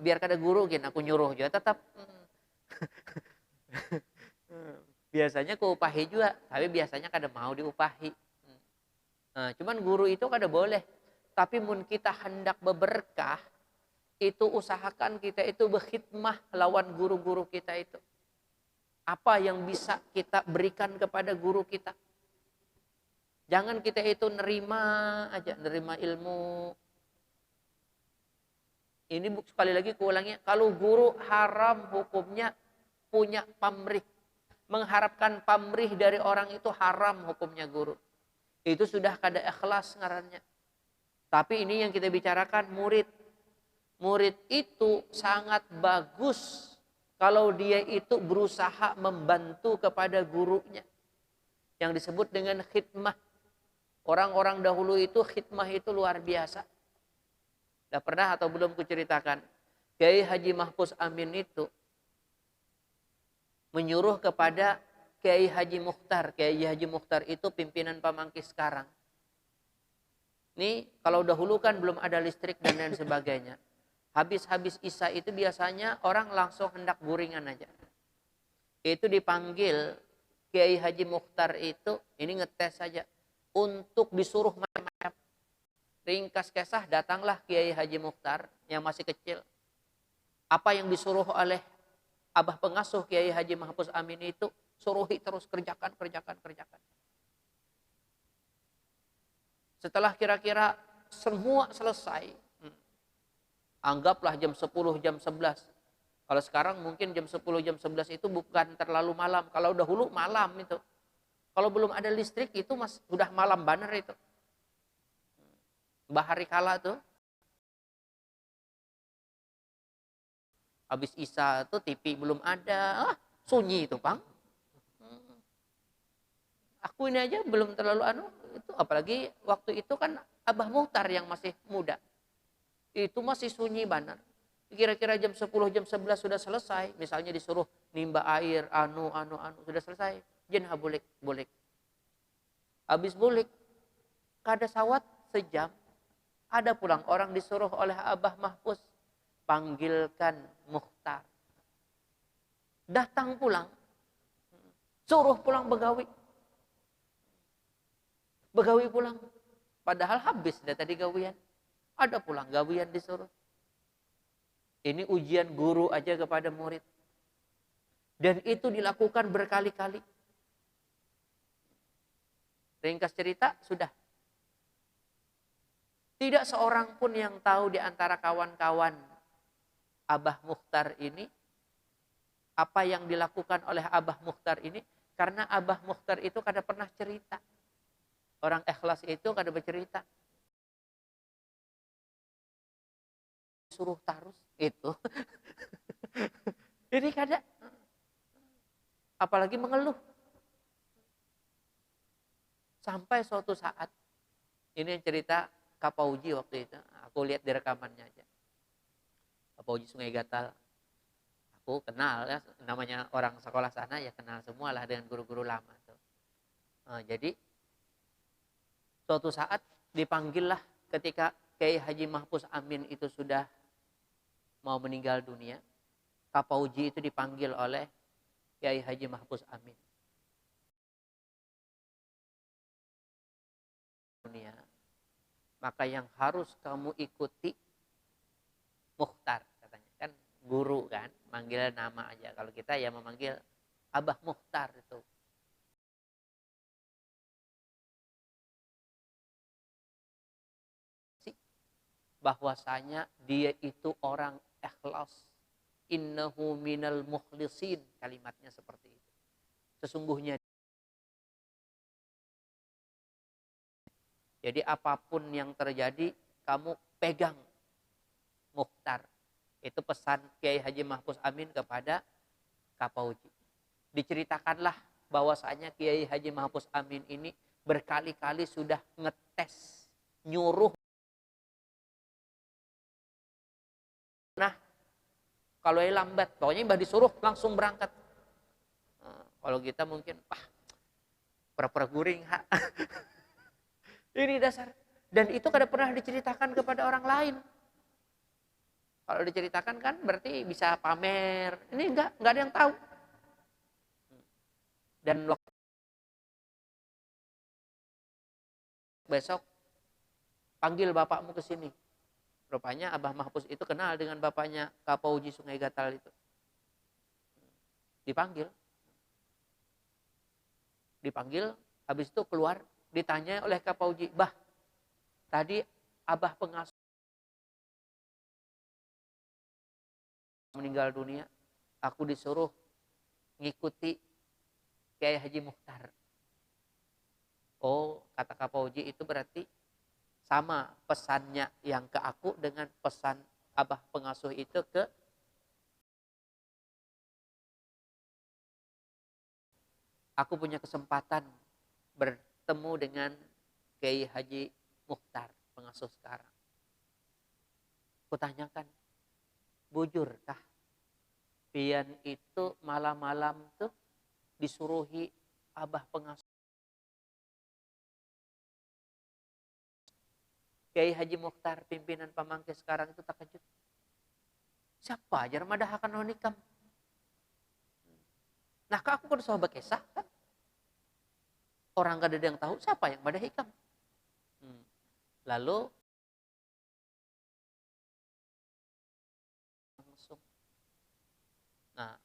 Biar kada guru gini, aku nyuruh juga tetap. Biasanya ku upahi juga, tapi biasanya kada mau diupahi. Cuman guru itu kada boleh. Tapi mun kita hendak berberkah, itu usahakan kita itu berkhidmah lawan guru-guru kita itu. Apa yang bisa kita berikan kepada guru kita. Jangan kita itu nerima aja, nerima ilmu. Ini sekali lagi kuulangnya, kalau guru haram hukumnya punya pamrih. Mengharapkan pamrih dari orang itu haram hukumnya guru. Itu sudah kada ikhlas ngarannya. Tapi ini yang kita bicarakan murid. Murid itu sangat bagus kalau dia itu berusaha membantu kepada gurunya. Yang disebut dengan khidmah. Orang-orang dahulu itu khidmah itu luar biasa. Sudah pernah atau belum kuceritakan? Kiai Haji Mahfuz Amin itu menyuruh kepada Kiai Haji Mukhtar. Kiai Haji Mukhtar itu pimpinan Pamangkis sekarang. Ini kalau dahulu kan belum ada listrik dan lain sebagainya. Habis-habis Isya itu biasanya orang langsung hendak guringan aja. Itu dipanggil Kiai Haji Mukhtar itu, ini ngetes saja. Untuk disuruh macam-macam. Ringkas kisah datanglah Kiai Haji Mukhtar yang masih kecil. Apa yang disuruh oleh abah pengasuh Kiai Haji Mahfuz Amin itu, suruhi terus kerjakan. Setelah kira-kira semua selesai, anggaplah jam 10, jam 11. Kalau sekarang mungkin jam 10, jam 11 itu bukan terlalu malam. Kalau dahulu malam itu. Kalau belum ada listrik itu sudah malam benar itu. Bahari kala tuh. Habis Isya tuh TV belum ada. Sunyi itu, Bang. Aku ini aja belum terlalu itu, apalagi waktu itu kan Abah Muhtar yang masih muda. Itu masih sunyi benar. Kira-kira jam 10, jam 11 sudah selesai. Misalnya disuruh nimba air, sudah selesai. Jen bulik, bulik. Habis bulik, kada sawat sejam. Ada pulang orang disuruh oleh Abah Mahpus. Panggilkan Mukhtar. Datang pulang. Suruh pulang begawi. Begawi pulang. Padahal habis dah tadi gawian. Ada pulang gawian disuruh. Ini ujian guru aja kepada murid. Dan itu dilakukan berkali-kali. Ringkas cerita, sudah. Tidak seorang pun yang tahu di antara kawan-kawan Abah Mukhtar ini, apa yang dilakukan oleh Abah Mukhtar ini, karena Abah Mukhtar itu kada pernah cerita. Orang ikhlas itu kada bercerita. Suruh tarus itu. Jadi kada. Apalagi mengeluh. Sampai suatu saat, ini yang cerita Kapauji waktu itu. Aku lihat di rekamannya aja. Kapauji Sungai Gatal. Aku kenal ya, namanya orang sekolah sana ya kenal semua lah dengan guru-guru lama tuh. Jadi suatu saat dipanggillah ketika Kiai Haji Mahpus Amin itu sudah mau meninggal dunia. Kapauji itu dipanggil oleh Kiai Haji Mahpus Amin. Dunia. Maka yang harus kamu ikuti Mukhtar katanya. Kan guru kan, manggil nama aja. Kalau kita ya memanggil Abah Mukhtar itu. Bahwasanya dia itu orang ikhlas. Innahu minal mukhlisin. Kalimatnya seperti itu. Sesungguhnya. Jadi apapun yang terjadi, kamu pegang Mukhtar. Itu pesan Kiai Haji Mahpus Amin kepada Kapauji. Diceritakanlah bahwasanya Kiai Haji Mahpus Amin ini berkali-kali sudah ngetes, nyuruh. Nah, kalau lambat, pokoknya mbah disuruh langsung berangkat. Kalau kita mungkin, pura-pura guring, Ini dasar. Dan itu kada pernah diceritakan kepada orang lain. Kalau diceritakan kan berarti bisa pamer. Ini enggak ada yang tahu. Dan besok panggil bapakmu ke sini. Rupanya Abah Mahpus itu kenal dengan bapaknya Kapauji Sungai Gatal itu. Dipanggil, habis itu keluar, ditanya oleh Kapauji, "Bah, tadi Abah pengasuh meninggal dunia, aku disuruh ngikuti Kiai Haji Mukhtar." Oh, kata Kapauji, itu berarti sama pesannya yang ke aku dengan pesan Abah pengasuh itu ke aku. Punya kesempatan bertemu dengan Kiai Haji Mukhtar, pengasuh sekarang. Kutanyakan, bujurkah pian itu malam-malam tuh disuruhi Abah pengasuh Kiai Haji Mukhtar, pimpinan pamangke sekarang itu takjub. Siapa aja remadah akan nonikam. Nah, aku kan sahabat kisah kan. Orang gak ada yang tahu siapa yang pada hikam. Lalu langsung. Nah,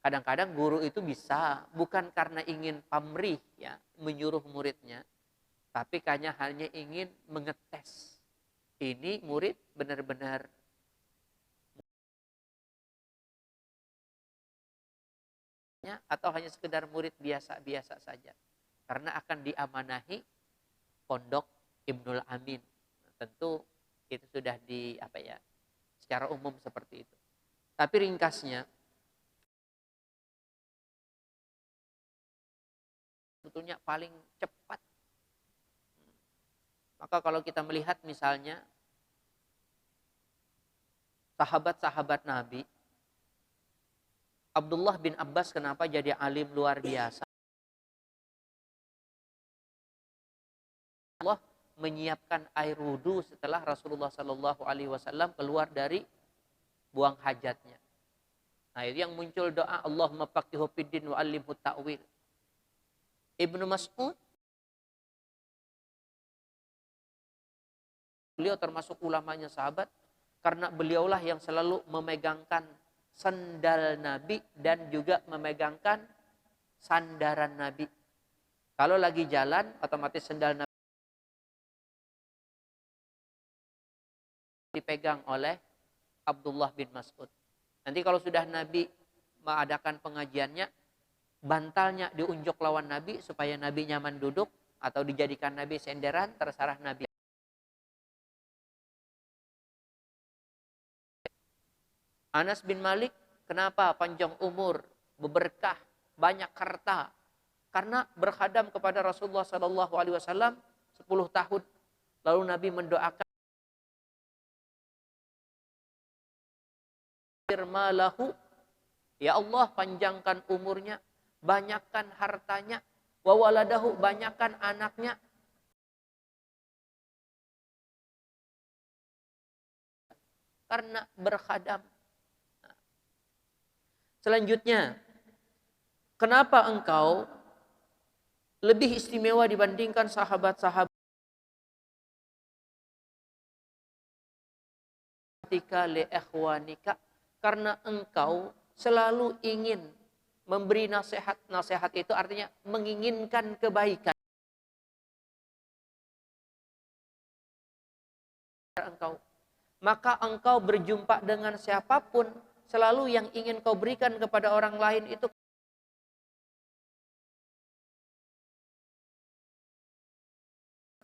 kadang-kadang guru itu bisa bukan karena ingin pamrih ya, menyuruh muridnya, tapi hanya ingin mengetes. Ini murid benar-benar atau hanya sekedar murid biasa-biasa saja. Karena akan diamanahi pondok Ibnul Amin. Tentu itu sudah secara umum seperti itu. Tapi ringkasnya, sebetulnya paling cepat. Maka kalau kita melihat misalnya sahabat-sahabat Nabi, Abdullah bin Abbas kenapa jadi alim luar biasa? Allah menyiapkan air wudhu setelah Rasulullah Shallallahu Alaihi Wasallam keluar dari buang hajatnya. Nah, itu yang muncul doa Allahumma faqihu fiddin wa 'allimhu ta'wil. Ibnu Mas'ud, beliau termasuk ulamanya sahabat karena beliaulah yang selalu memegangkan sandal Nabi dan juga memegangkan sandaran Nabi. Kalau lagi jalan, otomatis sandal Nabi dipegang oleh Abdullah bin Mas'ud. Nanti kalau sudah Nabi mengadakan pengajiannya, bantalnya diunjuk lawan Nabi supaya Nabi nyaman duduk atau dijadikan Nabi senderan, terserah Nabi. Anas bin Malik, kenapa panjang umur, berberkah, banyak harta? Karena berkhadam kepada Rasulullah Sallallahu Alaihi Wasallam 10 tahun. Lalu Nabi mendoakan, "Firmalahu, ya Allah panjangkan umurnya, banyakkan hartanya, wa waladahu, banyakkan anaknya." Karena berkhadam. Selanjutnya, kenapa engkau lebih istimewa dibandingkan sahabat-sahabat ketika li ikhwanika? Karena engkau selalu ingin memberi nasihat. Nasihat itu artinya menginginkan kebaikan. Maka engkau berjumpa dengan siapapun, selalu yang ingin kau berikan kepada orang lain itu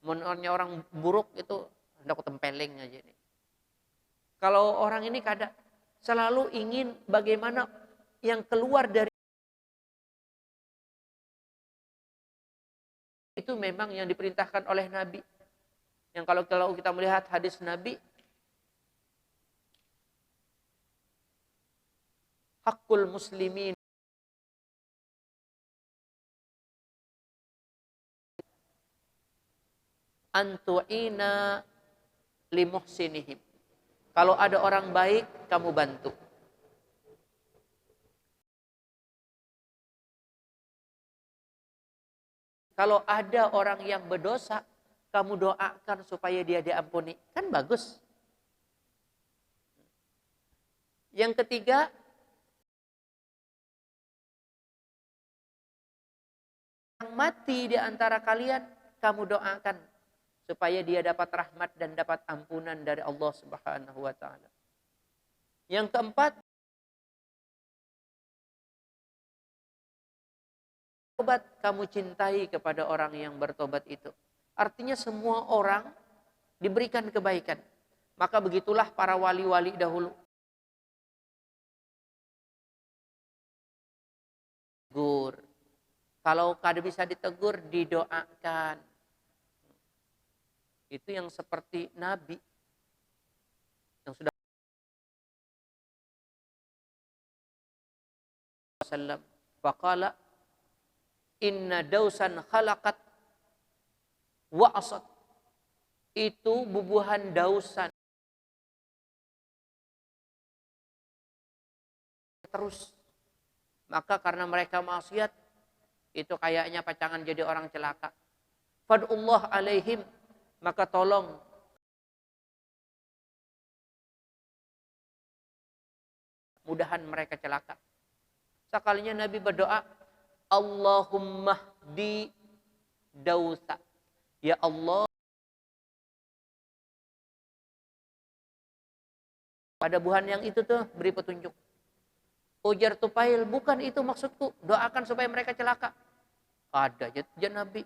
menurutnya orang buruk itu hendak tempeleng aja nih. Kalau orang ini kadang selalu ingin bagaimana yang keluar dari itu memang yang diperintahkan oleh Nabi. Yang kalau kita melihat hadis Nabi, hakul muslimin antu'ina limuhsinihim. Kalau ada orang baik, kamu bantu. Kalau ada orang yang berdosa, kamu doakan supaya dia diampuni. Kan bagus. Yang ketiga, yang mati di antara kalian, kamu doakan supaya dia dapat rahmat dan dapat ampunan dari Allah Subhanahu wa taala. Yang keempat, tobat, kamu cintai kepada orang yang bertobat itu. Artinya semua orang diberikan kebaikan. Maka begitulah para wali-wali dahulu. Tegur. Kalau kada bisa ditegur, didoakan. Itu yang seperti Nabi yang sudah sallam faqala inna dausan khalaqat wa'asat. Itu bubuhan dausan terus, maka karena mereka maksiat itu kayaknya pacangan jadi orang celaka. Fadullah alaihim, maka tolong mudahan mereka celaka. Sekalinya Nabi berdoa, Allahumma hdi dausa. Ya Allah, pada buhan yang itu tuh beri petunjuk. Ujar Tufail, bukan itu maksudku, doakan supaya mereka celaka. Ada aja Nabi.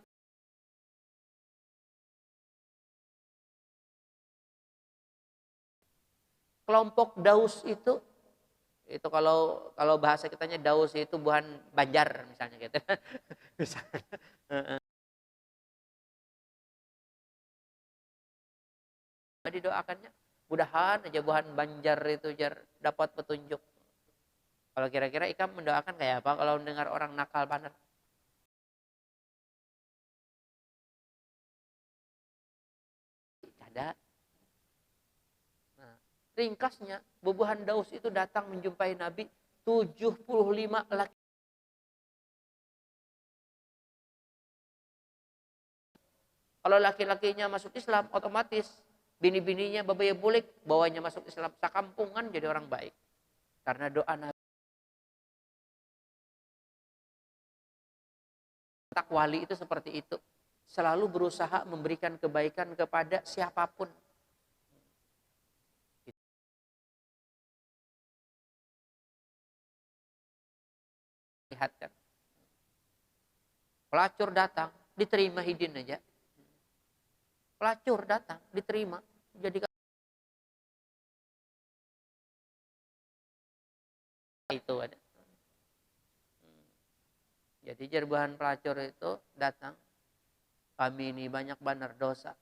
Kelompok Daus itu kalau bahasa kitanya Daus itu bukan Banjar misalnya gitu. Misalnya. Didoakannya Mudahan aja buhan Banjar itu jar dapat petunjuk. Kalau kira-kira Ikam mendoakan kayak apa kalau mendengar orang nakal benar? Ada. Nah, ringkasnya, bubuhan Daus itu datang menjumpai Nabi 75 laki. Kalau laki-lakinya masuk Islam, otomatis bini-bininya babaya bulik, bawanya masuk Islam, sakampungan jadi orang baik. Karena doa Nabi. Tak wali itu seperti itu. Selalu berusaha memberikan kebaikan kepada siapapun. Lihat kan. Pelacur datang, diterima hidin aja. Pelacur datang, diterima. Jadi itu ada. Jadi jerbahan pelacur itu datang. Kami ini banyak benar dosa.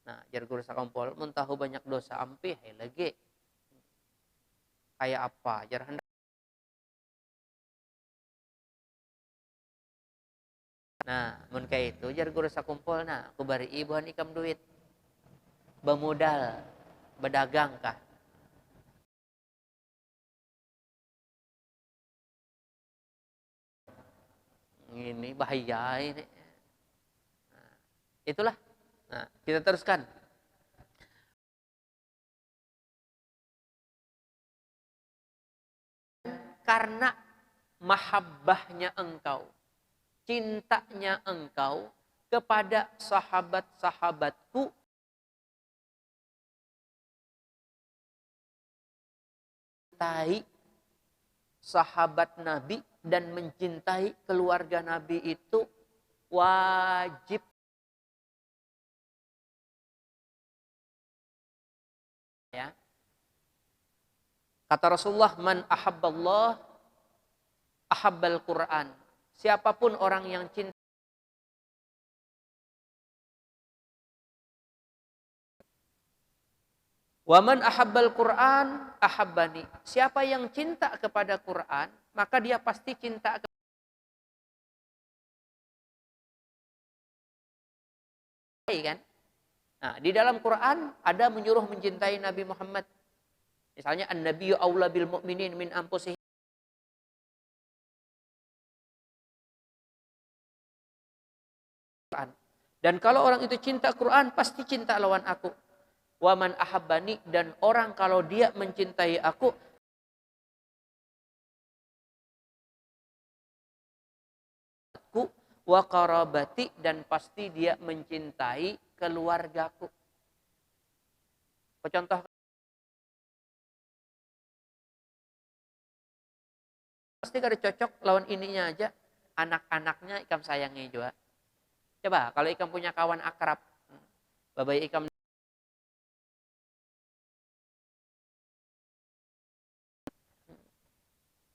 Nah, jar guru sakompol mun tahu banyak dosa ampih lagi. Kayak apa? Jar hendak. Nah, mun kayak itu jar guru sakumpul nah, aku bari ibuhan ikam duit. Bemodal, berdagang kah? Ini bahaya ini. Nah, itulah. Nah, kita teruskan. Karena mahabbahnya engkau, cintanya engkau kepada sahabat-sahabatku, mencintai sahabat Nabi dan mencintai keluarga Nabi itu wajib. Ya. Kata Rasulullah, man ahabballah ahabbal Quran. Siapapun orang yang cinta Waman ahabbal Quran ahabbani. Siapa yang cinta kepada Quran, maka dia pasti cinta kepada kan? Nah, di dalam Quran ada menyuruh mencintai Nabi Muhammad. Misalnya an-nabiyyu aula bil mu'minin min anfusihim. Dan kalau orang itu cinta Quran, pasti cinta lawan aku. Waman ahabbani, dan orang kalau dia mencintai aku, wa qarabati, dan pasti dia mencintai keluargaku. Contoh, pasti kada cocok lawan ininya aja, anak-anaknya ikam sayangi juga. Coba kalau ikam punya kawan akrab, babai ikam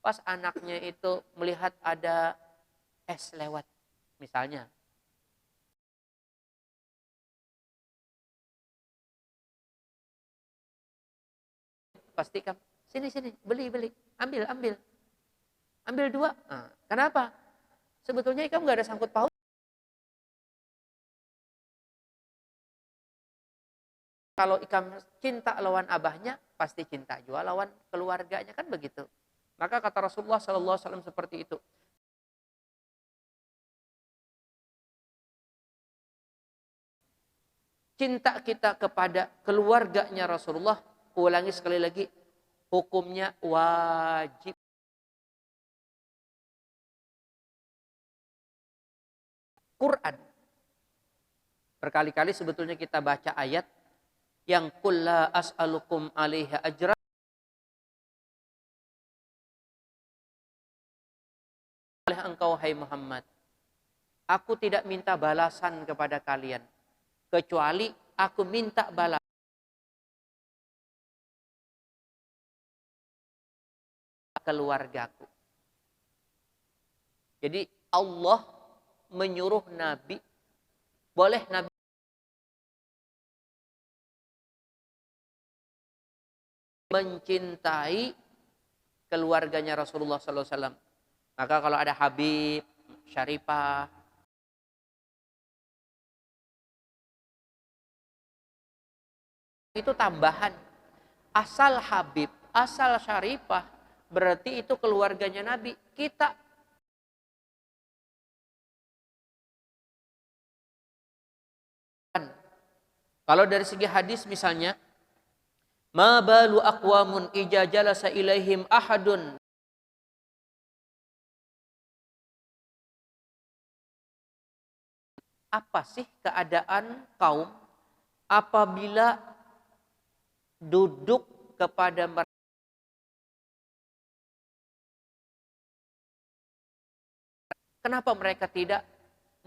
pas anaknya itu melihat ada es lewat, misalnya. Pasti ikam, sini, beli, ambil 2. Nah, kenapa? Sebetulnya ikam nggak ada sangkut paut. Kalau ikam cinta lawan abahnya, pasti cinta juga lawan keluarganya, kan begitu. Maka kata Rasulullah SAW seperti itu. Cinta kita kepada keluarganya Rasulullah, ulangi sekali lagi, hukumnya wajib. Quran. Berkali-kali sebetulnya kita baca ayat yang qul la as'alukum 'alaihi ajra oleh engkau hai Muhammad. Aku tidak minta balasan kepada kalian kecuali aku minta balas keluargaku. Jadi Allah menyuruh Nabi, boleh Nabi mencintai keluarganya Rasulullah SAW. Maka kalau ada Habib, Syarifah, itu tambahan. Asal Habib, asal Syarifah, berarti itu keluarganya Nabi. Kita kalau dari segi hadis misalnya, ma balu aqwamun ija jalasa ilaihim ahadun. Apa sih keadaan kaum apabila duduk kepada mereka? Kenapa mereka tidak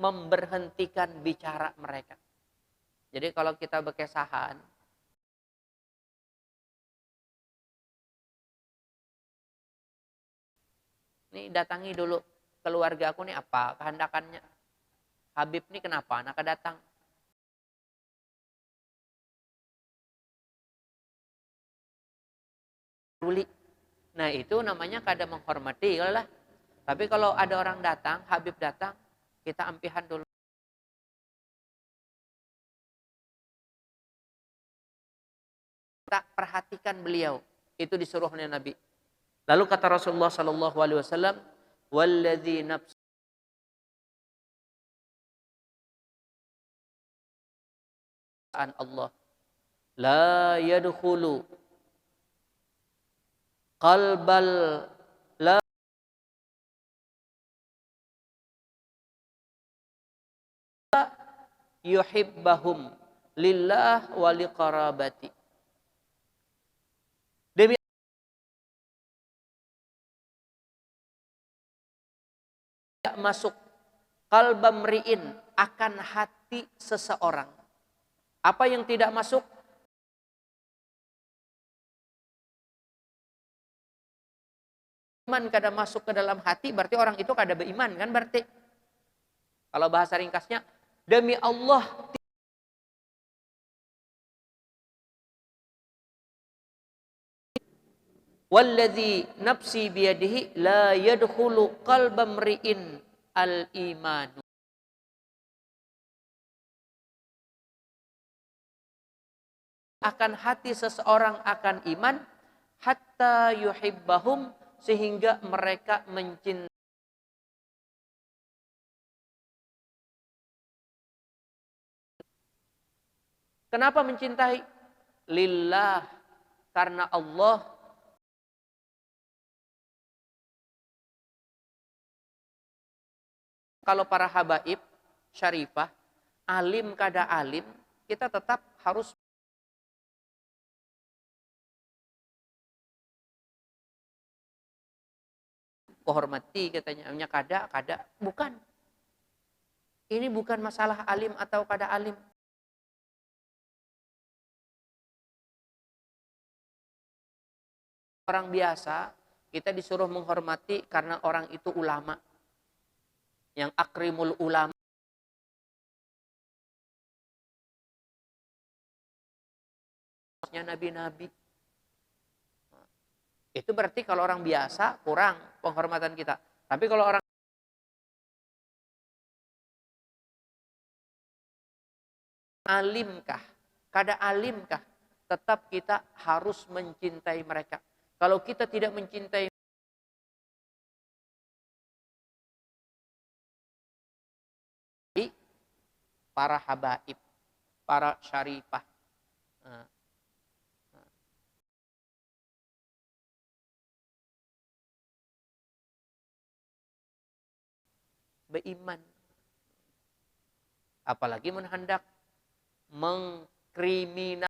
memberhentikan bicara mereka? Jadi kalau kita berkesahan, nih datangi dulu keluarga aku nih apa kehendakannya. Habib nih kenapa anak datang? Nah itu namanya kada menghormati lah. Tapi kalau ada orang datang, Habib datang, kita ampihan dulu. Kita perhatikan beliau. Itu disuruh oleh Nabi. Lalu kata Rasulullah Sallallahu Alaihi Wasallam, "Walladzi nafsi Allah la yadkhulu qalbal la yuhibbahum lillah wa liqarabati." Demi tidak masuk qalba mri'in, akan hati seseorang. Apa yang tidak masuk? Iman kada masuk ke dalam hati, berarti orang itu kada beriman kan berarti. Kalau bahasa ringkasnya, demi Allah walladzi nafsi biyadihi la yadkhulu qalba mri'in al-iman. Akan hati seseorang akan iman hatta yuhibbahum, sehingga mereka mencintai. Kenapa mencintai? Lillah, karena Allah. Kalau para habaib, syarifah, alim kada alim, kita tetap harus menghormati katanya. Hanya kada, bukan. Ini bukan masalah alim atau kada alim. Orang biasa, kita disuruh menghormati karena orang itu ulama. Yang akrimul ulama. Nabi-nabi. Itu berarti kalau orang biasa kurang penghormatan kita. Tapi kalau orang alimkah, kada alimkah, tetap kita harus mencintai mereka. Kalau kita tidak mencintai para habaib, para syarifah, beriman, apalagi menghendak mengkriminal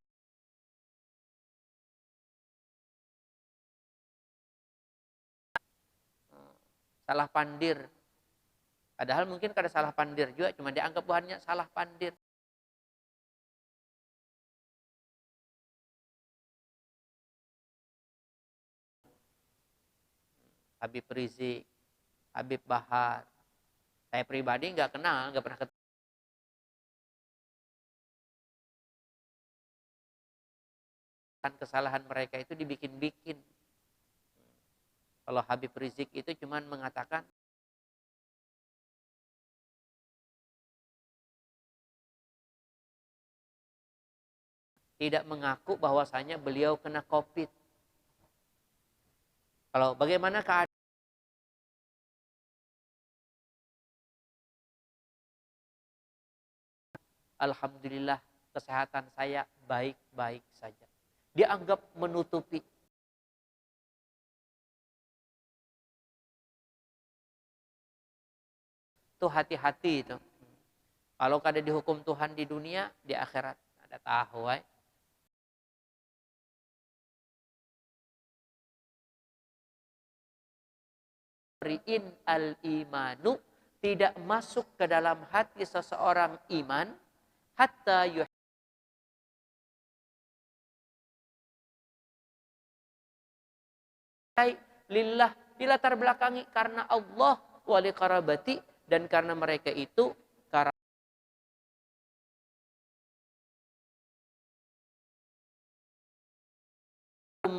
salah pandir. Padahal mungkin kada salah pandir juga, cuma dianggap bahannya salah pandir. Habib Rizik, Habib Bahar, Saya pribadi nggak kenal, nggak pernah ketemu. Kesalahan mereka itu dibikin-bikin. Kalau Habib Rizik itu cuman mengatakan tidak mengaku bahwasanya beliau kena COVID. Kalau bagaimana keadaan? Alhamdulillah kesehatan saya baik-baik saja. Dianggap menutupi. Itu hati-hati itu. Kalau kada dihukum Tuhan di dunia, di akhirat ada tahu. Ri'in al-imanu, tidak masuk ke dalam hati seseorang iman hatta lillah, dilatar belakangi karena Allah, wali karabati, dan karena mereka itu karena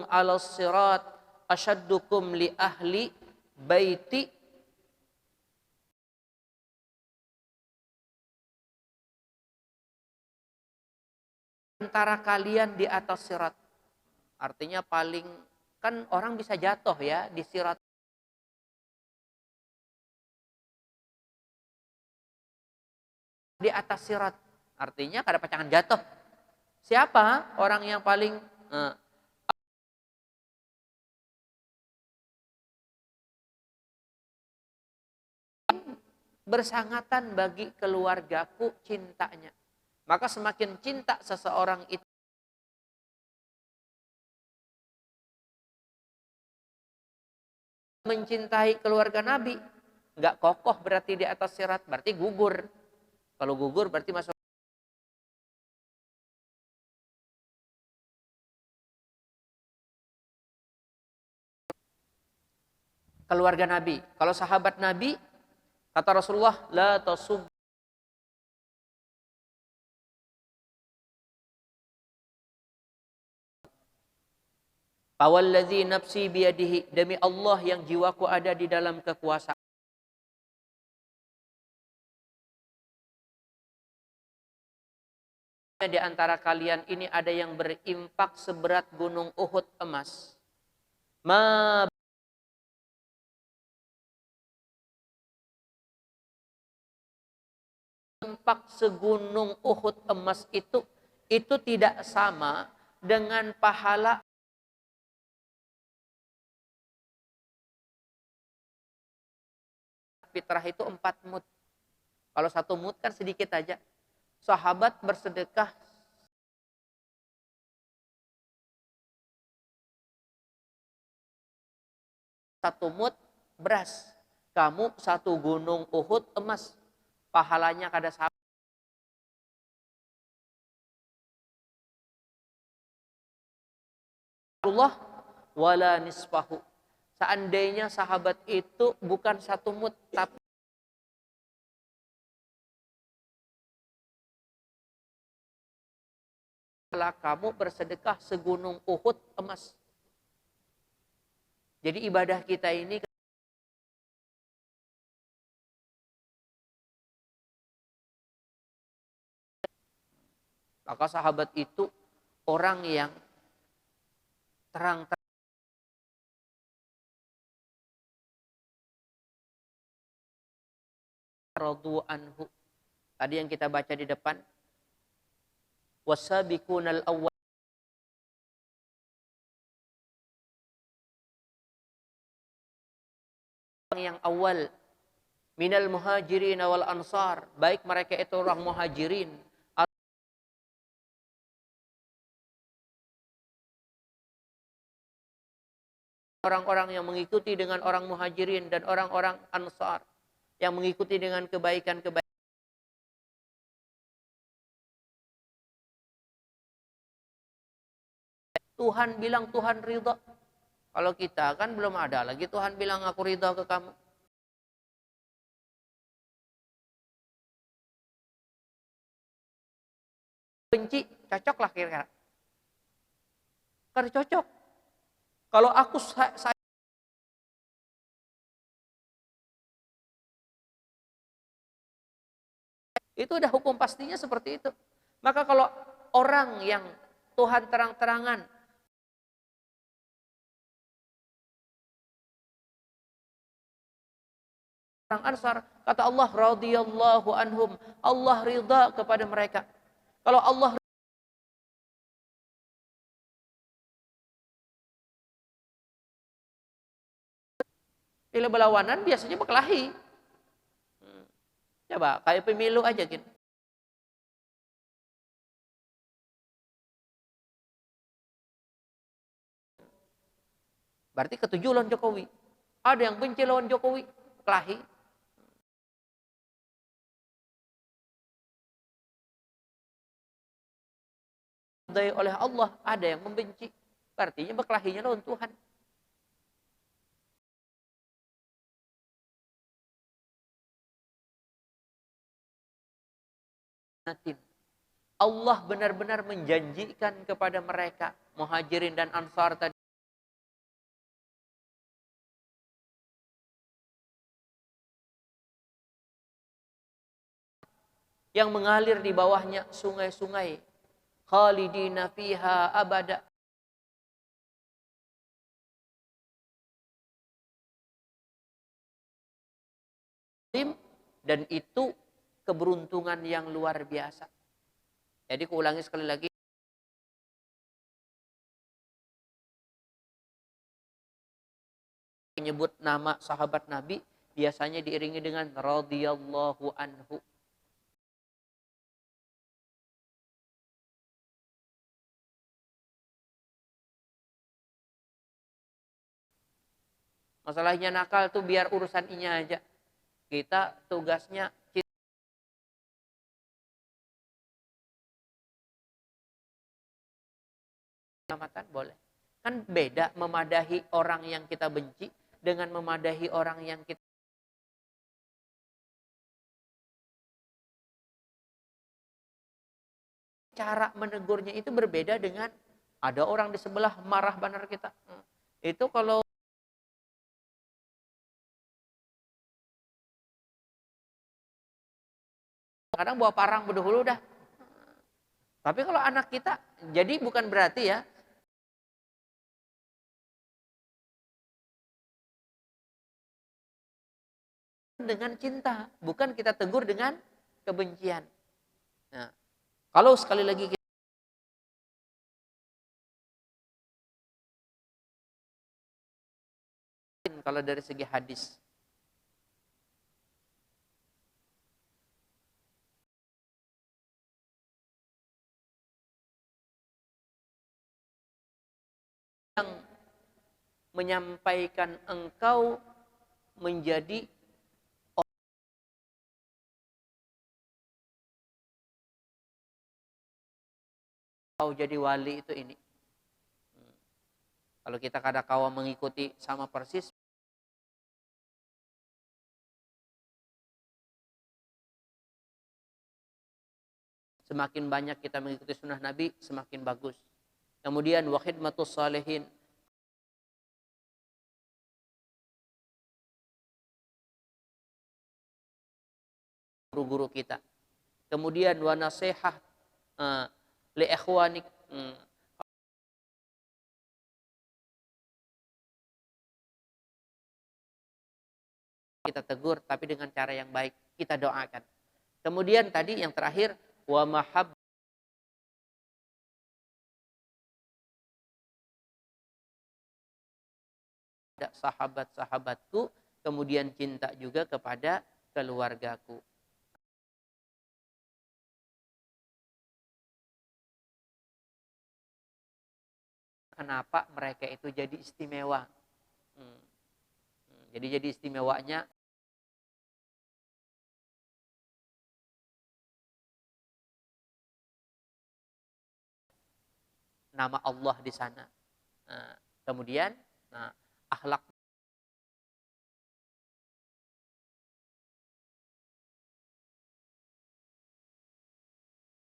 ala sirat asyaddukum li ahli baiti, antara kalian di atas sirat. Artinya paling, kan orang bisa jatuh ya di sirat. Di atas sirat. Artinya kada pacangan jatuh. Siapa orang yang paling bersangatan bagi keluargaku cintanya. Maka semakin cinta seseorang itu mencintai keluarga Nabi, nggak kokoh berarti di atas sirat, berarti gugur. Kalau gugur berarti masuk keluarga Nabi. Kalau sahabat Nabi, kata Rasulullah, la tasub. Fawalladzi nafsi biyadihi, demi Allah yang jiwaku ada di dalam kekuasaan. Di antara kalian ini ada yang berimpak seberat gunung Uhud emas. Impak segunung Uhud emas itu tidak sama dengan pahala fitrah itu 4 mud. Kalau 1 mud kan sedikit aja. Sahabat bersedekah 1 mud beras. Kamu 1 gunung Uhud emas. Pahalanya kada sama. Allah wala nisfahu. Seandainya sahabat itu bukan 1 mud, tapi kamu bersedekah segunung Uhud emas. Jadi ibadah kita ini maka sahabat itu orang yang terang-terang radu anhu. Tadi yang kita baca di depan, wasabiqunal awwal, yang awal, minal muhajirin wal ansar, baik mereka itu orang muhajirin, orang-orang yang mengikuti dengan orang muhajirin dan orang-orang ansar yang mengikuti dengan kebaikan-kebaikan. Tuhan bilang Tuhan ridha. Kalau kita kan belum ada lagi Tuhan bilang aku ridha ke kamu. benci, cocok lah kira-kira. Karena cocok. Kalau aku saya itu udah hukum pastinya seperti itu. Maka kalau orang yang Tuhan terang-terangan orang Ansar, kata Allah radhiyallahu anhum, Allah ridha kepada mereka. Kalau Allah pilih berlawanan biasanya berkelahi. Coba kayak pemilu aja gitu. Berarti ketujuh lawan Jokowi. Ada yang benci lawan Jokowi, kelahi. Oleh Allah, ada yang membenci. Artinya berkelahinya lawan Tuhan. Allah benar-benar menjanjikan kepada mereka, Muhajirin dan Ansar tadi, yang mengalir di bawahnya sungai-sungai, khalidina fiha abada. Dan itu keberuntungan yang luar biasa. Jadi kuulangi sekali lagi. Menyebut nama sahabat Nabi biasanya diiringi dengan radhiyallahu anhu. Masalahnya nakal tuh biar urusan ini aja. Kita tugasnya penyelamatan boleh. Kan beda memadahi orang yang kita benci dengan memadahi orang yang kita cara menegurnya itu berbeda dengan ada orang di sebelah marah benar kita. Itu kalau kadang bawa parang berdahulu dah. Tapi kalau anak kita, jadi bukan berarti ya dengan cinta, bukan kita tegur dengan kebencian. Nah, kalau sekali lagi kita kalau dari segi hadis yang menyampaikan engkau menjadi kau jadi wali itu ini. Kalau kita kadang-kala mengikuti sama persis, semakin banyak kita mengikuti sunnah Nabi, semakin bagus. Kemudian wa khidmatus salihin, guru-guru kita. Kemudian wa nasihah li ikhwanik, kita tegur tapi dengan cara yang baik, kita doakan. Kemudian tadi yang terakhir wa mahab sahabat-sahabatku, kemudian cinta juga kepada keluargaku. Kenapa mereka itu jadi istimewa? Jadi istimewanya nama Allah di sana. Kemudian akhlak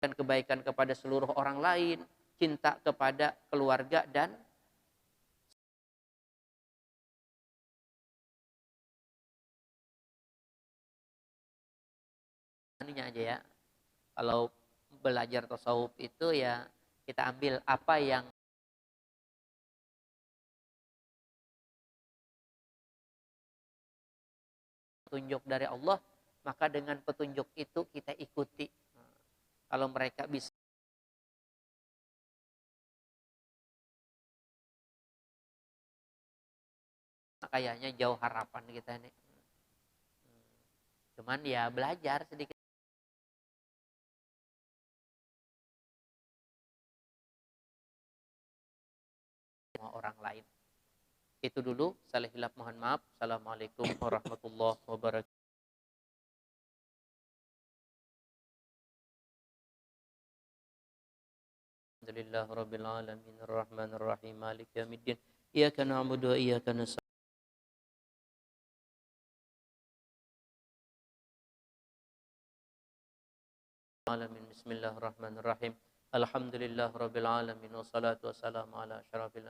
dan kebaikan kepada seluruh orang lain, cinta kepada keluarga dan ininya aja ya. Kalau belajar tasawuf itu ya kita ambil apa yang petunjuk dari Allah, maka dengan petunjuk itu kita ikuti. Kalau mereka bisa, kayaknya jauh harapan kita nih. Cuman ya belajar sedikit sama orang lain. Itu dulu, salah hilaf mohon maaf. Assalamualaikum warahmatullahi wabarakatuh. Alhamdulillah rabbil alamin arrahmanir rahim maliki yaumiddin. Iyyaka na'budu wa iyyaka nasta'in. Alamin. Bismillahirrahmanirrahim. Alhamdulillah rabbil alamin wassalatu wassalamu ala asyrafil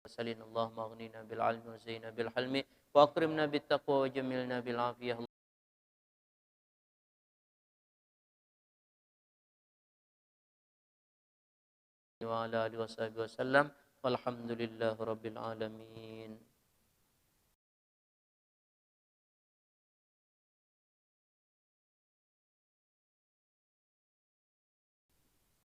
mursalin. Allahumma aghnina bil ilmi wa zina bil hilmi wa akrimna bit taqwa wa jamilna bil afiyah. Wa ala alihi wa sahbihi wasallam. Walhamdulillahi rabbil alamin.